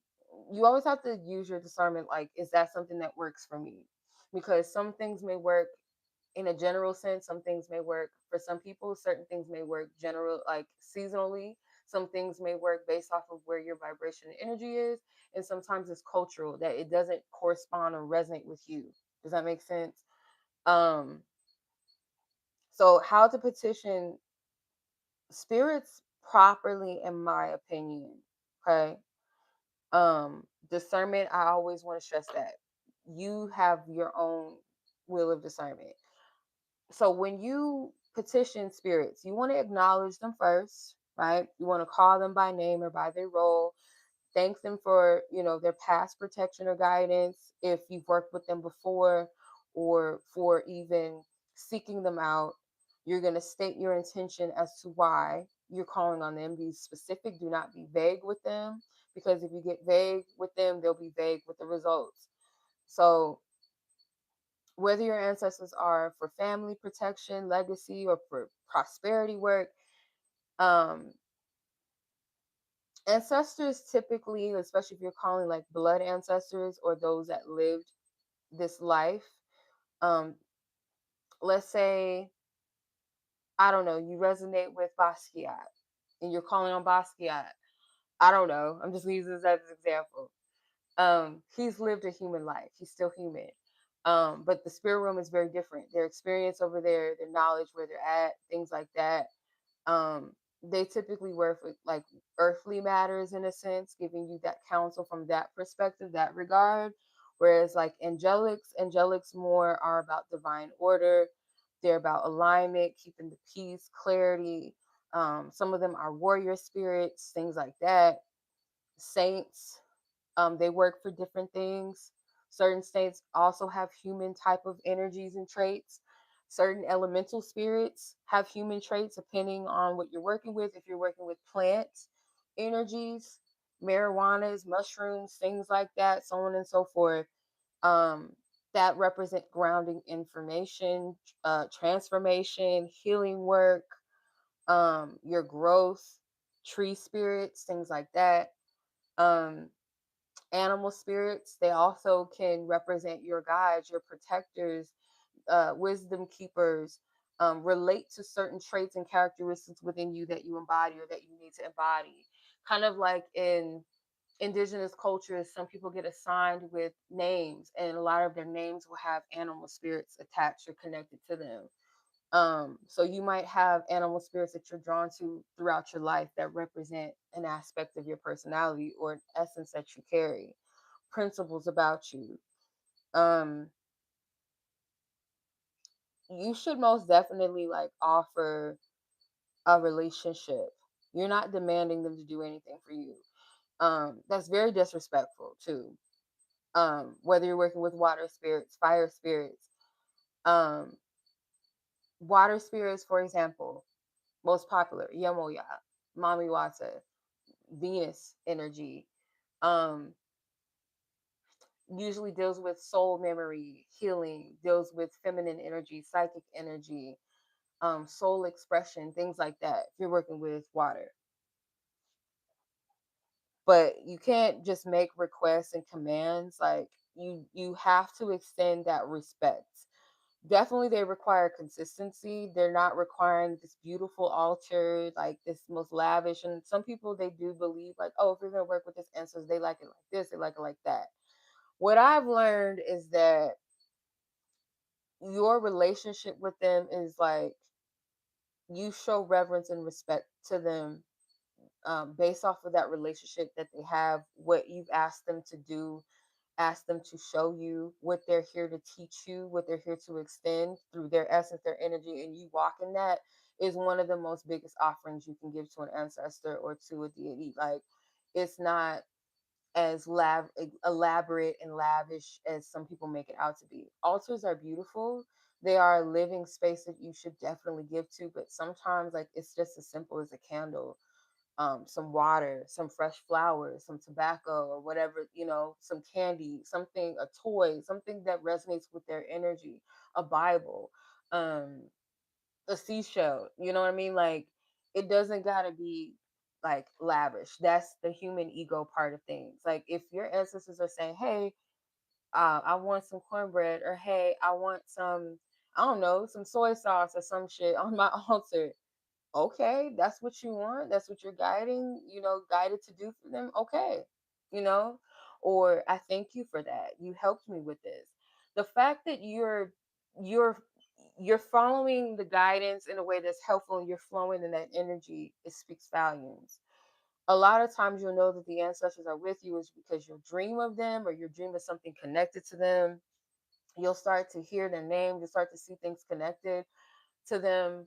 you always have to use your discernment. Like, is that something that works for me? Because some things may work in a general sense. Some things may work for some people. Certain things may work general, like seasonally. Some things may work based off of where your vibration and energy is, and sometimes it's cultural that it doesn't correspond or resonate with you. Does that make sense? Um, so how to petition spirits properly, in my opinion. Okay. Discernment. I always want to stress that you have your own will of discernment. So when you petition spirits, you want to acknowledge them first, right? You want to call them by name or by their role, thank them for, their past protection or guidance if you've worked with them before, or for even seeking them out. You're going to state your intention as to why you're calling on them. Be specific, do not be vague with them, because if you get vague with them, they'll be vague with the results. So whether your ancestors are for family protection, legacy, or for prosperity work, um, ancestors typically, especially if you're calling like blood ancestors or those that lived this life, um, let's say, I don't know, you resonate with Basquiat and you're calling on Basquiat. I don't know. I'm just using this as an example. He's lived a human life. He's still human. But the spirit realm is very different. Their experience over there, their knowledge, where they're at, things like that. um they typically work with like earthly matters in a sense, giving you that counsel from that perspective, that regard. Whereas like angelics more are about divine order. They're about alignment, keeping the peace, clarity. Some of them are warrior spirits, things like that. Saints, they work for different things. Certain states also have human type of energies and traits. Certain elemental spirits have human traits depending on what you're working with. If you're working with plants, energies, marijuanas, mushrooms, things like that, so on and so forth, um, that represent grounding information, transformation, healing work, your growth, tree spirits, things like that. Um, Animal spirits, they also can represent your guides, your protectors, wisdom keepers, relate to certain traits and characteristics within you that you embody or that you need to embody. Kind of like in indigenous cultures, some people get assigned with names, and a lot of their names will have animal spirits attached or connected to them. So you might have animal spirits that you're drawn to throughout your life that represent an aspect of your personality or an essence that you carry, principles about you. Um, you should most definitely like offer a relationship. You're not demanding them to do anything for you. That's very disrespectful too. Whether you're working with water spirits, fire spirits, um, water spirits, for example, most popular, Yamoya, Mami Wata, Venus energy, um, usually deals with soul memory, healing, deals with feminine energy, psychic energy, soul expression, things like that. If you're working with water, but you can't just make requests and commands. Like you have to extend that respect. Definitely, they require consistency. They're not requiring this beautiful altar, like this most lavish. And some people, they do believe like, oh, if you're gonna work with this ancestors, they like it like this, they like it like that. What I've learned is that your relationship with them is like you show reverence and respect to them, based off of that relationship that they have, what you've asked them to do, ask them to show you, what they're here to teach you, what they're here to extend through their essence, their energy, and you walk in that is one of the most biggest offerings you can give to an ancestor or to a deity. Like, it's not as elaborate and lavish as some people make it out to be. Altars are beautiful. They are a living space that you should definitely give to, but sometimes like it's just as simple as a candle. some water, some fresh flowers, some tobacco, or whatever, some candy, something, a toy, something that resonates with their energy, a Bible, um, a seashell. You know what I mean? Like, it doesn't gotta be like lavish. That's the human ego part of things. Like, if your ancestors are saying, "Hey, I want some cornbread," or "Hey, I want some, I don't know, some soy sauce or some shit on my altar." Okay, that's what you want. That's what you're guided to do for them. Okay, you know, or "I thank you for that. You helped me with this." The fact that you're you're following the guidance in a way that's helpful and you're flowing in that energy, it speaks volumes. A lot of times you'll know that the ancestors are with you is because you'll dream of them or you'll dream of something connected to them. You'll start to hear their name, you'll start to see things connected to them,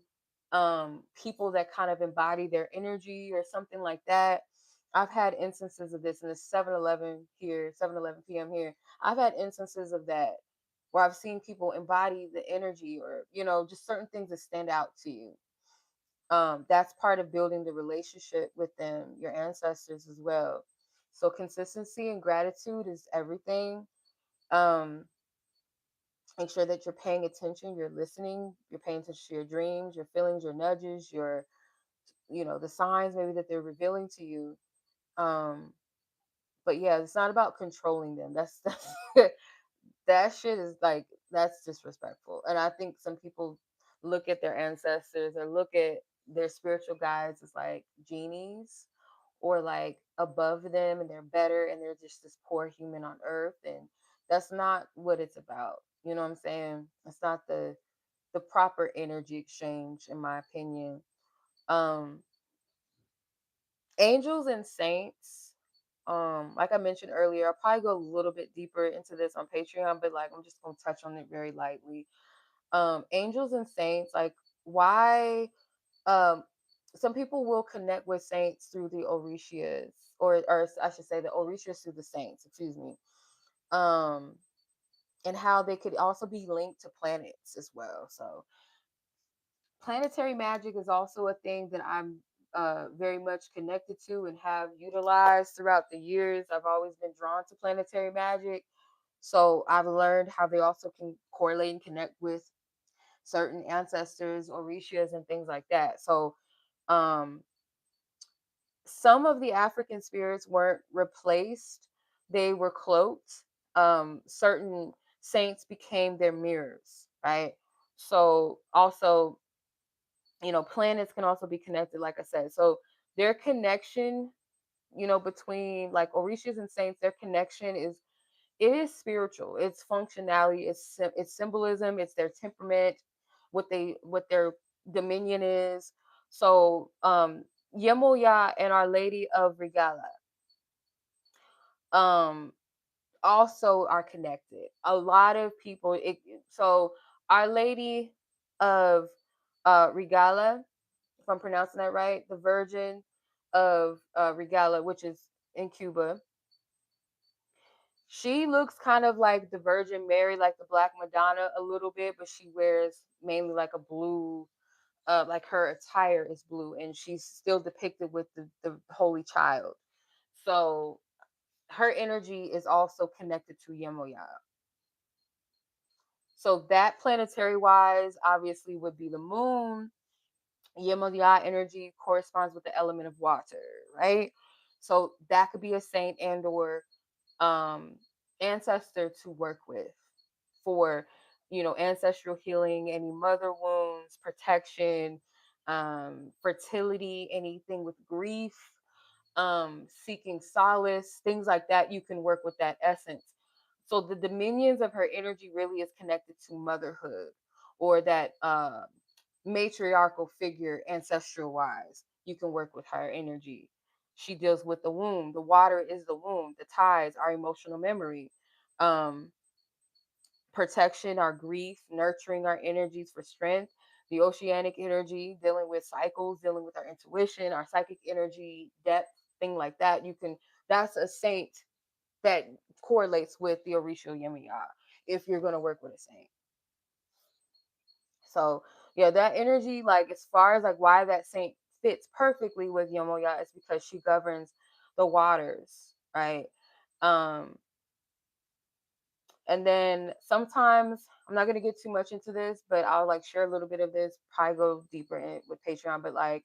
people that kind of embody their energy or something like that. I've had instances of this in the 7-Eleven here, 7-Eleven p.m. here. I've had instances of that where I've seen people embody the energy or, just certain things that stand out to you. That's part of building the relationship with them, your ancestors as well. So consistency and gratitude is everything. Um, Make sure that you're paying attention, you're listening, you're paying attention to your dreams, your feelings, your nudges, your, the signs maybe that they're revealing to you. Um, but yeah, it's not about controlling them. That's that shit is like, that's disrespectful. And I think some people look at their ancestors or look at their spiritual guides as like genies or like above them and they're better and they're just this poor human on earth, and that's not what it's about. You know what I'm saying? It's not the proper energy exchange, in my opinion. Um, Angels and saints, like I mentioned earlier, I'll probably go a little bit deeper into this on Patreon, but like I'm just gonna touch on it very lightly. Angels and saints, like, why um some people will connect with saints through the Orishas, or I should say the Orishas through the saints, excuse me. Um, and how they could also be linked to planets as well. So planetary magic is also a thing that I'm very much connected to and have utilized throughout the years. I've always been drawn to planetary magic. So I've learned how they also can correlate and connect with certain ancestors, orishas, and things like that. So um, some of the African spirits weren't replaced, they were cloaked. Certain saints became their mirrors, right? So also, planets can also be connected, like I said. So their connection, between like orishas and saints, their connection is spiritual. It's functionality. It's symbolism. It's their temperament, what their dominion is. So Yemoya and Our Lady of Regala um also are connected. A lot of people. So Our Lady of Regala, if I'm pronouncing that right, the Virgin of Regala, which is in Cuba. She looks kind of like the Virgin Mary, like the Black Madonna a little bit, but she wears mainly like a blue, like her attire is blue, and she's still depicted with the Holy Child. So her energy is also connected to Yemoya. So that planetary wise, obviously, would be the moon. Yemoya energy corresponds with the element of water, right? So that could be a saint and or um, ancestor to work with for, ancestral healing, any mother wounds, protection, fertility, anything with grief, seeking solace, things like that. You can work with that essence. So the dominions of her energy really is connected to motherhood or that matriarchal figure, ancestral wise. You can work with her energy. She deals with the womb. The water is the womb. The tides, our emotional memory. Um, Protection, our grief, nurturing our energies for strength, the oceanic energy, dealing with cycles, dealing with our intuition, our psychic energy, depth, thing like that. That's a saint that correlates with the Orisha Yemiya if you're going to work with a saint. So, yeah, that energy, like, as far as like why that saint fits perfectly with Yomoya is because she governs the waters, right? Um, and then sometimes I'm not gonna get too much into this, but I'll like share a little bit of this, probably go deeper in with Patreon. But like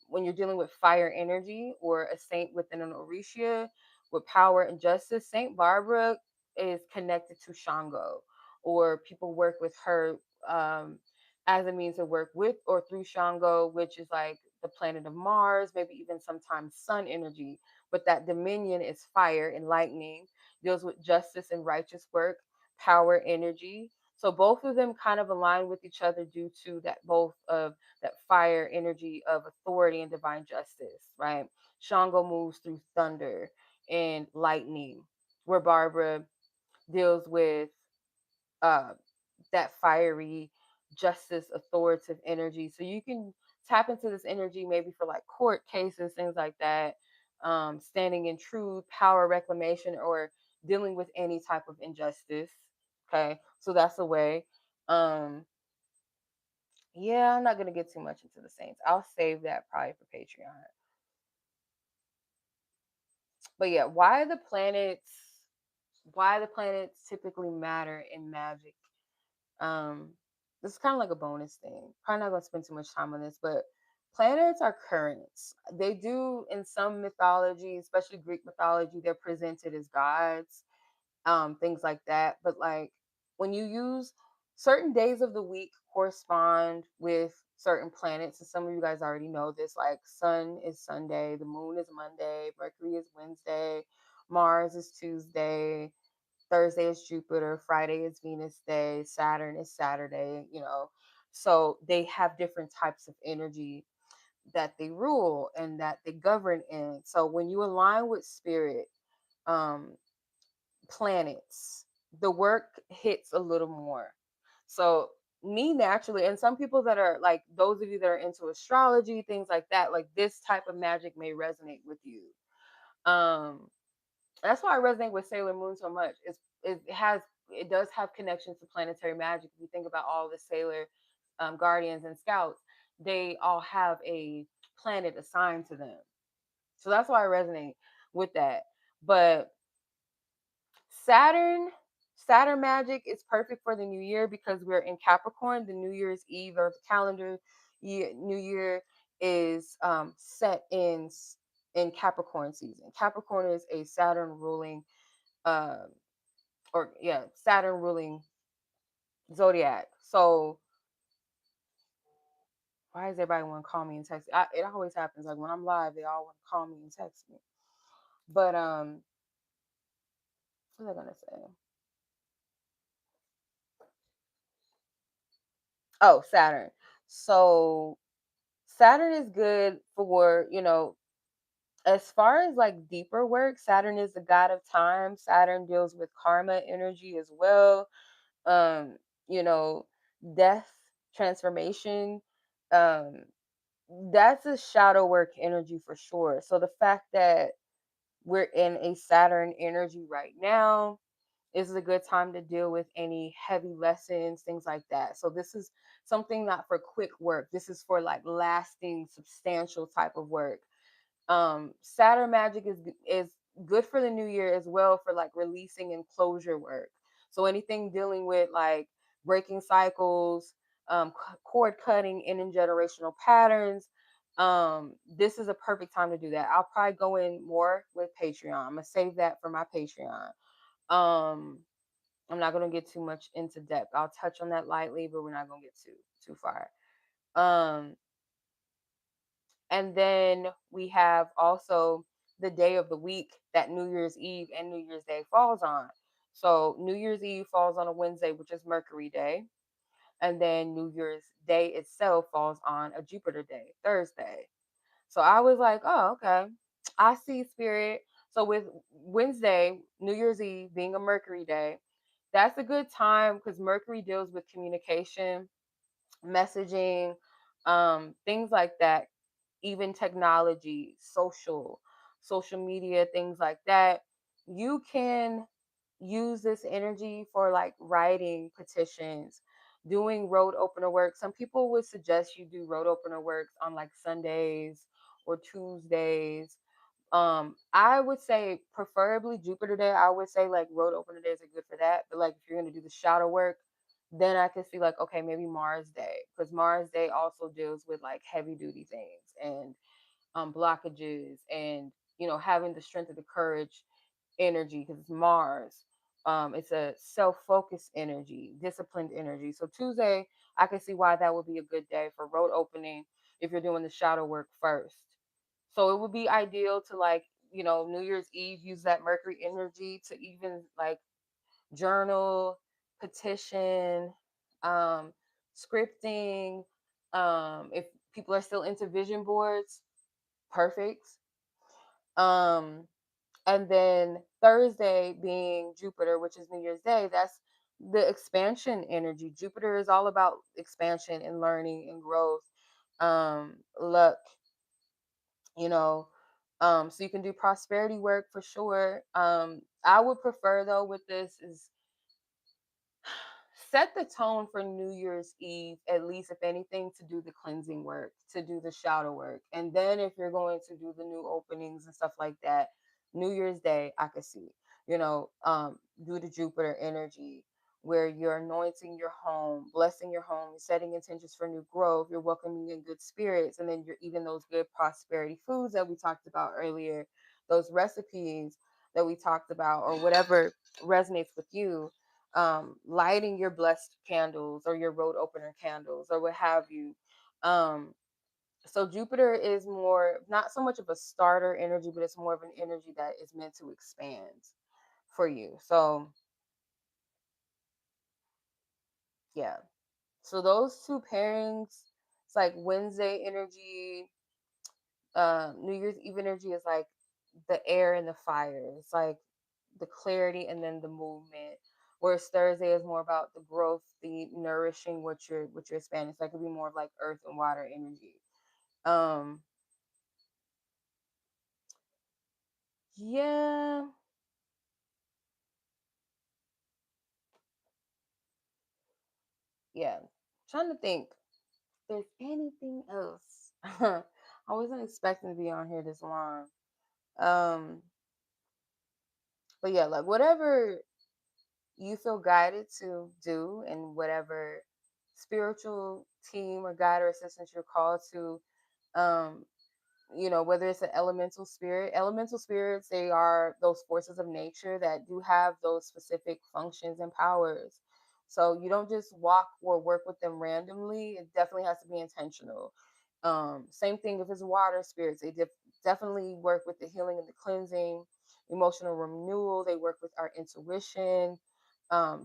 when you're dealing with fire energy or a saint within an Orisha with power and justice, Saint Barbara is connected to Shango, or people work with her um, as a means to work with or through Shango, which is like the planet of Mars, maybe even sometimes sun energy. But that dominion is fire and lightning, deals with justice and righteous work, power, energy. So both of them kind of align with each other due to that both of that fire energy of authority and divine justice, right? Shango moves through thunder and lightning, where Barbara deals with uh, that fiery justice authoritative energy. So you can tap into this energy maybe for like court cases, things like that, standing in truth, power reclamation, or dealing with any type of injustice. Okay, so that's a way. Um, yeah, I'm not gonna get too much into the saints. I'll save that probably for Patreon. But yeah, why the planets typically matter in magic. Um, this is kind of like a bonus thing. Probably not gonna spend too much time on this, but planets are currents. They do in some mythology, especially Greek mythology, they're presented as gods, things like that. But like when you use certain days of the week correspond with certain planets, and some of you guys already know this, like sun is Sunday, the moon is Monday, Mercury is Wednesday, Mars is Tuesday, Thursday is Jupiter, Friday is Venus Day, Saturn is Saturday, you know. So they have different types of energy that they rule and that they govern in. So when you align with spirit, um, planets, the work hits a little more. So me naturally, and some people that are like those of you that are into astrology, things like that, like this type of magic may resonate with you. Um, that's why I resonate with Sailor Moon so much. It does have connections to planetary magic. If you think about all the Sailor guardians and scouts, they all have a planet assigned to them. So that's why I resonate with that. But Saturn, Saturn magic is perfect for the new year because we're in Capricorn. The New Year's Eve or the calendar year, New Year is set in Capricorn season. Capricorn is a Saturn ruling, uh, Saturn ruling zodiac. So why does everybody want to call me and text? It always happens. Like when I'm live, they all want to call me and text me. But what was I gonna say? Oh, Saturn. So Saturn is good for, as far as like deeper work. Saturn is the god of time. Saturn deals with karma energy as well. Um, you know, death, transformation. Um, that's a shadow work energy for sure. So the fact that we're in a Saturn energy right now, this is a good time to deal with any heavy lessons, things like that. So this is something not for quick work. This is for like lasting, substantial type of work. Saturn magic is good for the new year as well for like releasing and closure work. So anything dealing with like breaking cycles, cord cutting, intergenerational patterns. This is a perfect time to do that. I'll probably go in more with Patreon. I'm gonna save that for my Patreon. Um, I'm not gonna get too much into depth. I'll touch on that lightly, but we're not gonna get too far. Um, and then we have also the day of the week that New Year's Eve and New Year's Day falls on. So New Year's Eve falls on a Wednesday, which is Mercury Day. And then New Year's Day itself falls on a Jupiter Day, Thursday. So I was like, oh, okay. I see spirit. So with Wednesday, New Year's Eve being a Mercury Day, that's a good time because Mercury deals with communication, messaging, things like that, even technology, social media, things like that. You can use this energy for like writing petitions, doing road opener work. Some people would suggest you do road opener works on like Sundays or Tuesdays. I would say preferably Jupiter day. I would say like road opener days are good for that. But like if you're gonna do the shadow work, then I can see like okay, maybe Mars day, because Mars day also deals with like heavy duty things and blockages and having the strength of the courage energy because it's Mars. It's a self-focused energy, disciplined energy. So Tuesday, I can see why that would be a good day for road opening if you're doing the shadow work first. So it would be ideal to like, New Year's Eve use that Mercury energy to even like journal, petition, um, scripting. If people are still into vision boards, perfect. Um, and then Thursday being Jupiter, which is New Year's Day, that's the expansion energy. Jupiter is all about expansion and learning and growth, luck, you know. So you can do prosperity work for sure. I would prefer though with this is set the tone for New Year's Eve, at least if anything, to do the cleansing work, to do the shadow work. And then if you're going to do the new openings and stuff like that, New Year's Day, I could see, do the Jupiter energy where you're anointing your home, blessing your home, you're setting intentions for new growth, you're welcoming in good spirits, and then you're eating those good prosperity foods that we talked about earlier, those recipes that we talked about, or whatever resonates with you, lighting your blessed candles or your road opener candles or what have you. Um, so Jupiter is more not so much of a starter energy, but it's more of an energy that is meant to expand for you. So yeah. So those two pairings, it's like Wednesday energy, New Year's Eve energy is like the air and the fire. It's like the clarity and then the movement. Whereas Thursday is more about the growth, the nourishing what you're expanding. So that could be more of like earth and water energy. Um yeah, yeah. Trying to think if there's anything else. I wasn't expecting to be on here this long. Um but yeah, like whatever you feel guided to do and whatever spiritual team or guide or assistance you're called to, um whether it's an elemental spirits, they are those forces of nature that do have those specific functions and powers. So you don't just walk or work with them randomly. It definitely has to be intentional. Same thing if it's water spirits, they definitely work with the healing and the cleansing, emotional renewal. They work with our intuition,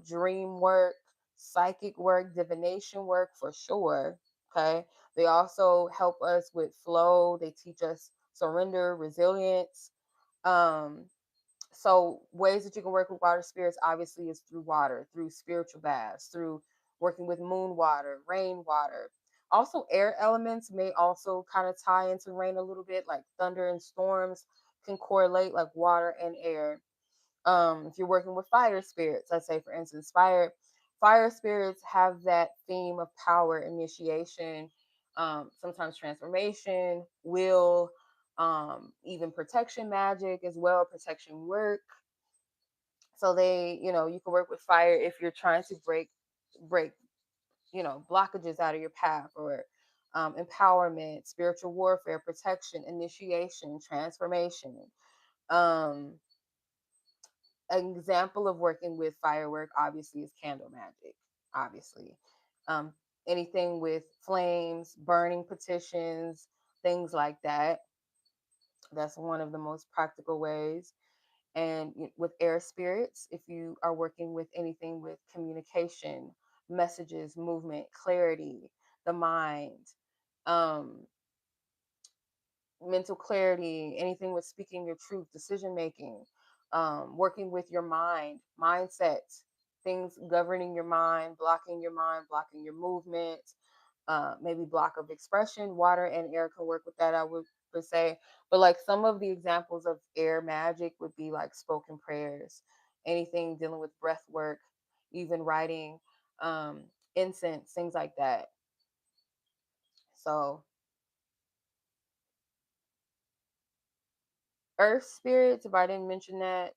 dream work, psychic work, divination work for sure. Okay, they also help us with flow. They teach us surrender, resilience. Um, so ways that you can work with water spirits obviously is through water, through spiritual baths, through working with moon water, rain water. Also, air elements may also kind of tie into rain a little bit, like thunder and storms can correlate like water and air. If you're working with fire spirits, let's say for instance fire spirits have that theme of power, initiation, sometimes transformation, will, even protection magic as well, protection work. So you can work with fire if you're trying to break blockages out of your path, or empowerment, spiritual warfare, protection, initiation, transformation. um an example of working with firework obviously is candle magic, obviously. um, Anything with flames, burning petitions, things like that, that's one of the most practical ways. And with air spirits, if you are working with anything with communication, messages, movement, clarity, the mind, um, mental clarity, anything with speaking your truth, decision making, working with your mind, mindset, things governing your mind, blocking your movement, maybe block of expression. Water and air can work with that, I would say. But like some of the examples of air magic would be like spoken prayers, anything dealing with breath work, even writing, um, incense, things like that. So earth spirits, if I didn't mention that,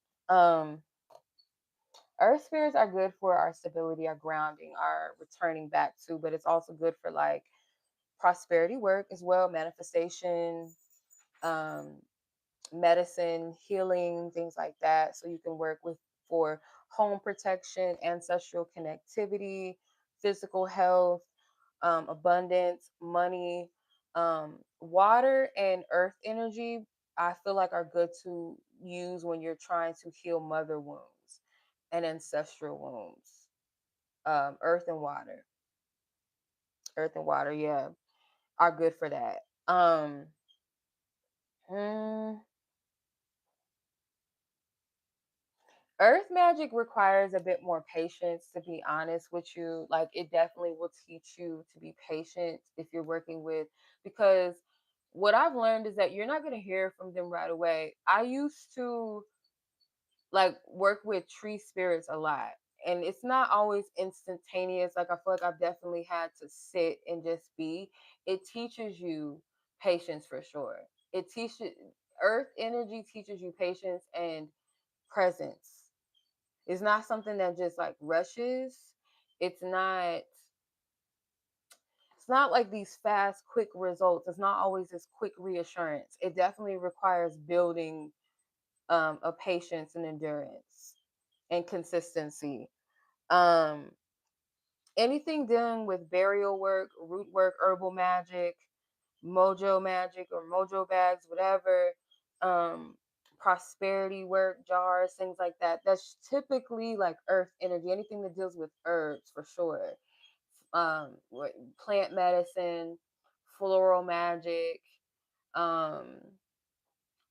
earth spirits are good for our stability, our grounding, our returning back to, but it's also good for like prosperity work as well, manifestation, um, medicine, healing, things like that. So you can work with for home protection, ancestral connectivity, physical health, abundance, money, water, and earth energy. I feel like are good to use when you're trying to heal mother wounds and ancestral wounds. Earth and water, yeah, are good for that. Hmm, Earth magic requires a bit more patience, to be honest with you. Like, it definitely will teach you to be patient if you're working with, because what I've learned is that you're not going to hear from them right away. I used to like work with tree spirits a lot, and it's not always instantaneous. Like, I feel like I've definitely had to sit and just be. It teaches you patience for sure. It teaches Earth energy teaches you patience and presence. It's not something that just like rushes. It's not it's not like these fast, quick results. It's not always this quick reassurance. It definitely requires building a patience and endurance and consistency. Um, Anything dealing with burial work, root work, herbal magic, mojo magic or mojo bags, whatever, um, prosperity work, jars, things like that. That's typically like earth energy. Anything that deals with herbs for sure. Plant medicine, floral magic, um,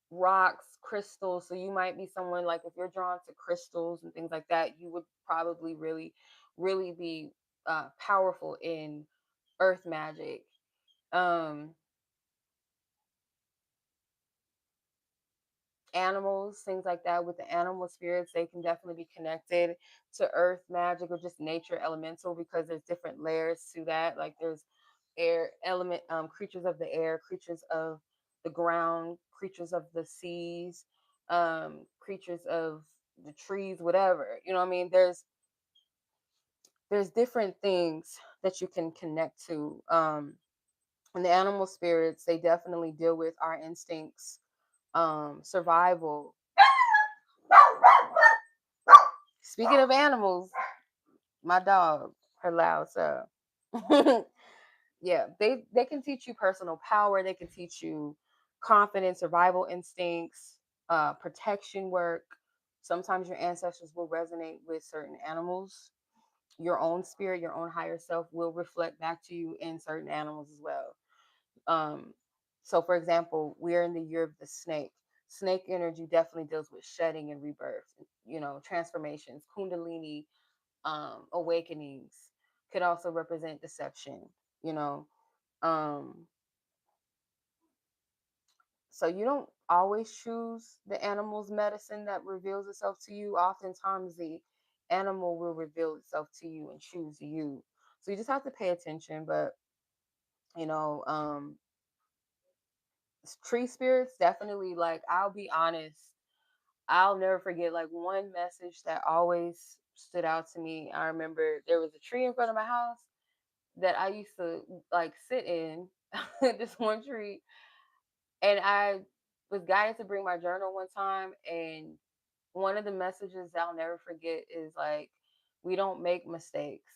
rocks, crystals. So you might be someone like, if you're drawn to crystals and things like that, you would probably really be powerful in earth magic. Um, Animals, things like that. With the animal spirits, they can definitely be connected to earth magic or just nature elemental, because there's different layers to that. Like, there's air element, creatures of the air, creatures of the ground, creatures of the seas, creatures of the trees, whatever. You know what I mean? There's different things that you can connect to. And the animal spirits, they definitely deal with our instincts, survival. Speaking of animals, my dog, her loud so. Yeah, they can teach you personal power. They can teach you confidence, survival instincts, protection work. Sometimes your ancestors will resonate with certain animals. Your own spirit, your own higher self will reflect back to you in certain animals as well. Um, so, for example, we're in the year of the snake. Snake energy definitely deals with shedding and rebirth, transformations, kundalini, awakenings. Could also represent deception, you know. Um, so you don't always choose the animal's medicine that reveals itself to you. Oftentimes, the animal will reveal itself to you and choose you. So you just have to pay attention. But you know, tree spirits definitely, like, I'll be honest, I'll never forget like one message that always stood out to me. I remember there was a tree in front of my house that I used to like sit in, this one tree, and I was guided to bring my journal one time, and one of the messages that I'll never forget is like, we don't make mistakes.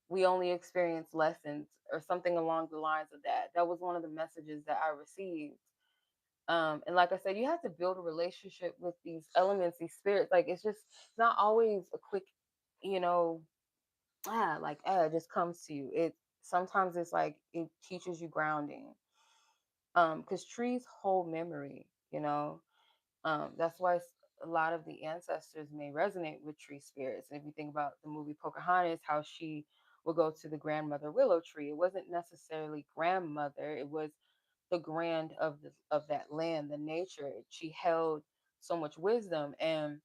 We only experience lessons, or something along the lines of that. That was one of the messages that I received. And like I said, you have to build a relationship with these elements, these spirits. Like, it's not always a quick, you know, it just comes to you. It sometimes it's like it teaches you grounding. Because trees hold memory, you know. That's why a lot of the ancestors may resonate with tree spirits. And if you think about the movie Pocahontas, how she would go to the grandmother willow tree, it wasn't necessarily grandmother, it was the grand of that land, the nature. She held so much wisdom, and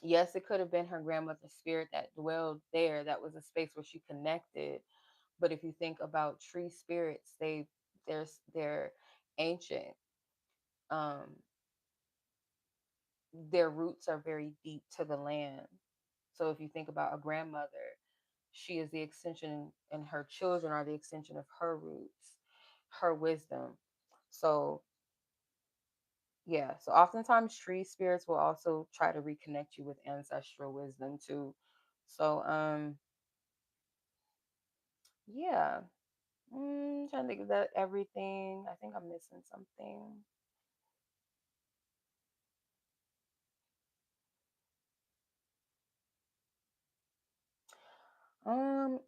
Yes, it could have been her grandmother's spirit that dwelled there. That was a space where she connected. But if you think about tree spirits, they're ancient. Um, their roots are very deep to the land. So if you think about a grandmother, she is the extension, and her children are the extension of her roots, her wisdom. So yeah, so oftentimes tree spirits will also try to reconnect you with ancestral wisdom too. So yeah. Trying to think of that everything. I think I'm missing something.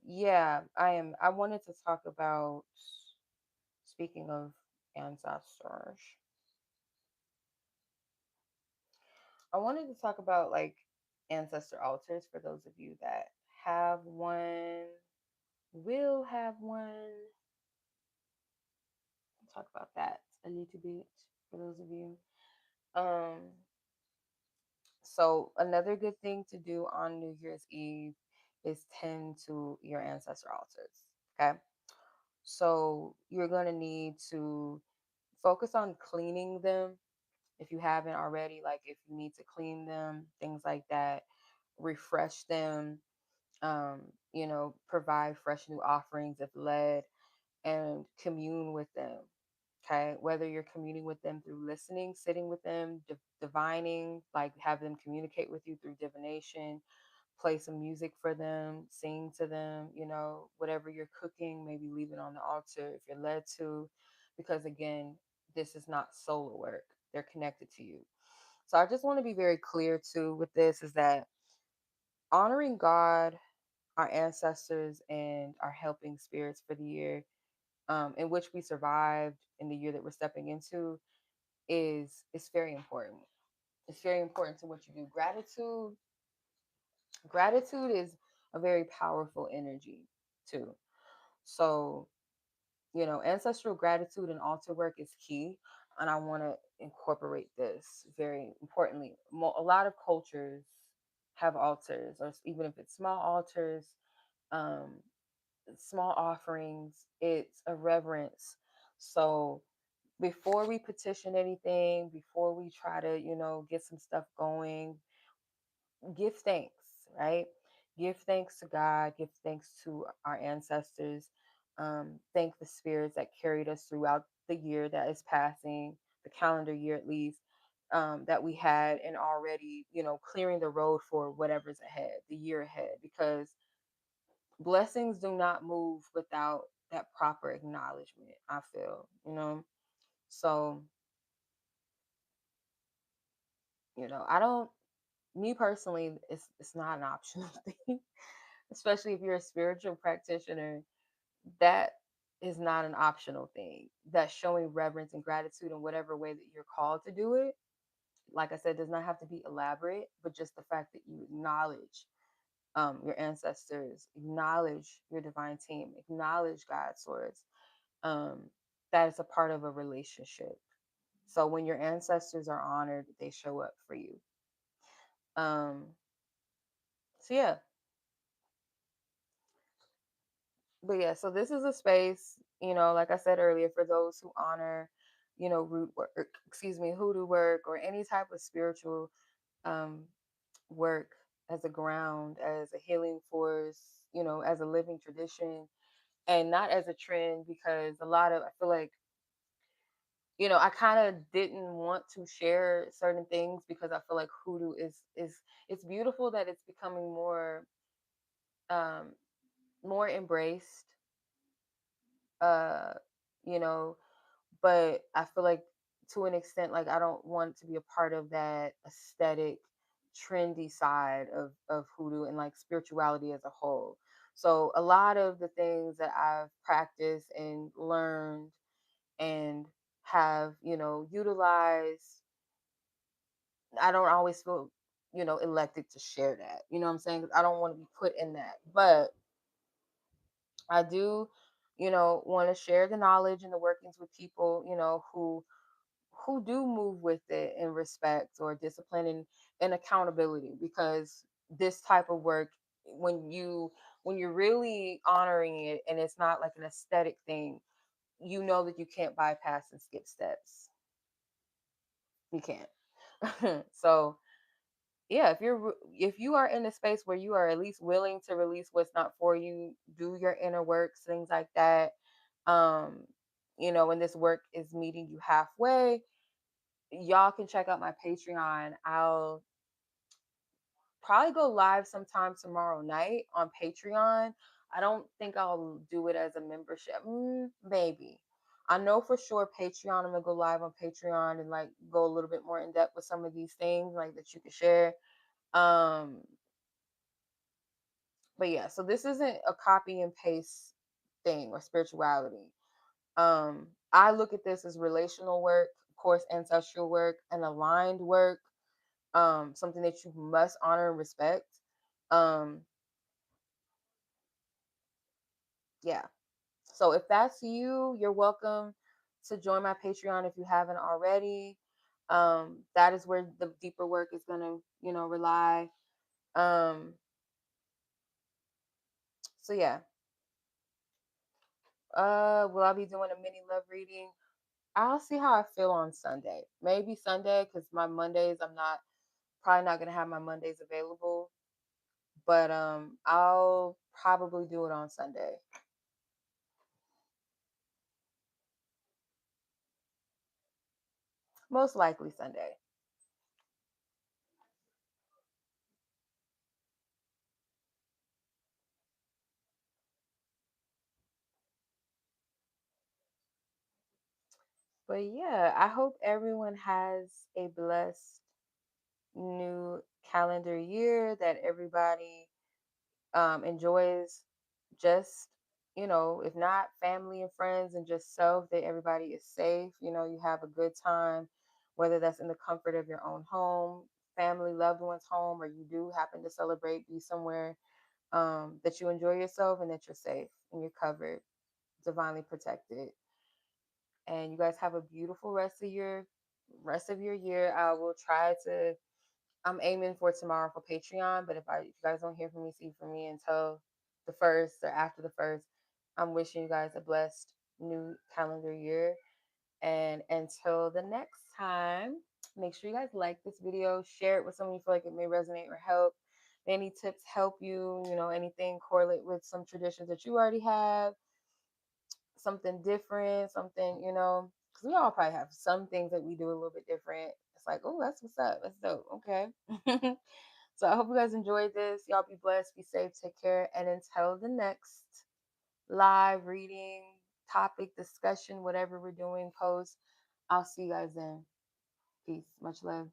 Yeah, I am. I wanted to talk about, speaking of ancestors, I wanted to talk about like ancestor altars for those of you that have one, will have one. Talk about that a little bit for those of you. Um, so another good thing to do on New Year's Eve is tend to your ancestor altars. Okay. So you're going to need to focus on cleaning them if you haven't already, like if you need to clean them, things like that, refresh them, provide fresh new offerings if led, and commune with them. Okay, whether you're communing with them through listening, sitting with them, divining, like have them communicate with you through divination, play some music for them, sing to them, whatever you're cooking, maybe leave it on the altar if you're led to, because again, this is not solo work. They're connected to you. So I just want to be very clear too with this is that honoring God, our ancestors, and our helping spirits for the year in which we survived in the year that we're stepping into is very important. It's very important to what you do. Gratitude is a very powerful energy too. So, ancestral gratitude and altar work is key. And I want to incorporate this very importantly. A lot of cultures have altars, or even if it's small altars, um, small offerings, it's a reverence. So, before we petition anything, before we try to, get some stuff going, give thanks, right? Give thanks to God, give thanks to our ancestors, thank the spirits that carried us throughout the year that is passing, the calendar year at least, that we had, and already, clearing the road for whatever's ahead, the year ahead, because blessings do not move without that proper acknowledgement, I feel. So, I don't, me personally, it's not an optional thing, especially if you're a spiritual practitioner. That is not an optional thing. That showing reverence and gratitude in whatever way that you're called to do it, like I said, does not have to be elaborate, but just the fact that you acknowledge your ancestors, acknowledge your divine team, acknowledge God's source. Um, that is a part of a relationship. So when your ancestors are honored, they show up for you. Um, so yeah, but yeah, so this is a space, like I said earlier, for those who honor, root work, excuse me, hoodoo work, or any type of spiritual um, work as a ground, as a healing force, as a living tradition, and not as a trend. Because I feel like, I kind of didn't want to share certain things because I feel like hoodoo is it's beautiful that it's becoming um, more embraced, uh, you know, but I feel like to an extent, like I don't want to be a part of that aesthetic, trendy side of hoodoo and like spirituality as a whole. So a lot of the things that I've practiced and learned and have, utilized, I don't always feel, elected to share that. You know what I'm saying? 'Cause I don't want to be put in that. But I do, want to share the knowledge and the workings with people, who do move with it in respect or discipline and accountability, because this type of work, when you when you're really honoring it and it's not like an aesthetic thing, you know that you can't bypass and skip steps. You can't. So yeah, if you are in a space where you are at least willing to release what's not for you, do your inner works, things like that. um when this work is meeting you halfway, y'all can check out my Patreon. I'll probably go live sometime tomorrow night on Patreon. I don't think I'll do it as a membership. Maybe. I know for sure Patreon, I'm gonna go live on Patreon and like go a little bit more in depth with some of these things like that you can share. Um, but yeah, so this isn't a copy and paste thing or spirituality. I look at this as relational work, of course, ancestral work, and aligned work, something that you must honor and respect. Um, yeah. So if that's you, you're welcome to join my Patreon if you haven't already. That is where the deeper work is gonna, rely. Um, so yeah. Will I be doing a mini love reading? I'll see how I feel on Sunday. Maybe Sunday, because my Mondays, I'm not probably not gonna have my Mondays available. But I'll probably do it on Sunday. Most likely Sunday. But yeah, I hope everyone has a blessed new calendar year, that everybody enjoys, just, if not family and friends and just self, that everybody is safe. You have a good time, whether that's in the comfort of your own home, family, loved ones' home, or you do happen to celebrate, be somewhere, that you enjoy yourself and that you're safe and you're covered, divinely protected. And you guys have a beautiful rest of your year. I will try to. I'm aiming for tomorrow for Patreon, but if you guys don't hear from me, see from me until the first or after the first, I'm wishing you guys a blessed new calendar year. And until the next time, make sure you guys like this video, share it with someone you feel like it may resonate or help. Any tips help you, anything correlate with some traditions that you already have, something different, something, because we all probably have some things that we do a little bit different. It's like, oh, that's what's up. That's dope. Okay. So I hope you guys enjoyed this. Y'all be blessed, be safe, take care. And until the next live reading, topic, discussion, whatever we're doing, post, I'll see you guys then. Peace. Much love.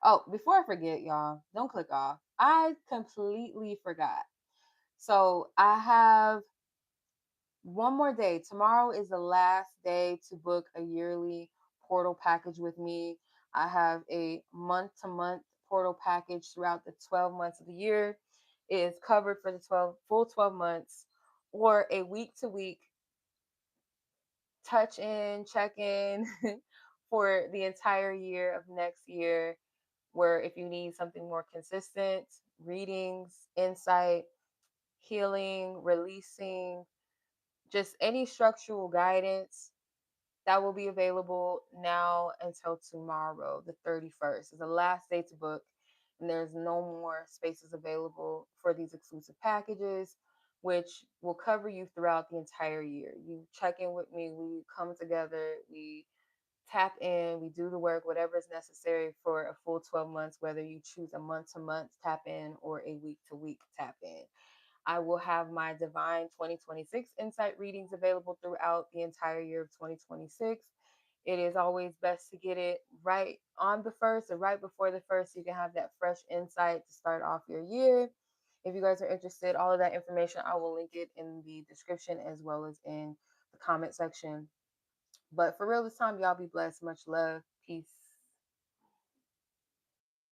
Oh, before I forget, y'all, don't click off. I completely forgot. So I have one more day. Tomorrow is the last day to book a yearly portal package with me. I have a month to month portal package throughout the 12 months of the year. It is covered for the 12 months, or a week to week touch in, check in for the entire year of next year. Where if you need something more consistent, readings, insight, healing, releasing, just any structural guidance, that will be available now until tomorrow, the 31st. Is the last day to book, and there's no more spaces available for these exclusive packages, which will cover you throughout the entire year. You check in with me, we come together, we tap in, we do the work, whatever is necessary for a full 12 months, whether you choose a month to month tap in or a week to week tap in. I will have my Divine 2026 Insight readings available throughout the entire year of 2026. It is always best to get it right on the first or right before the first, so you can have that fresh insight to start off your year. If you guys are interested, all of that information, I will link it in the description as well as in the comment section. But for real this time, y'all be blessed. Much love. Peace.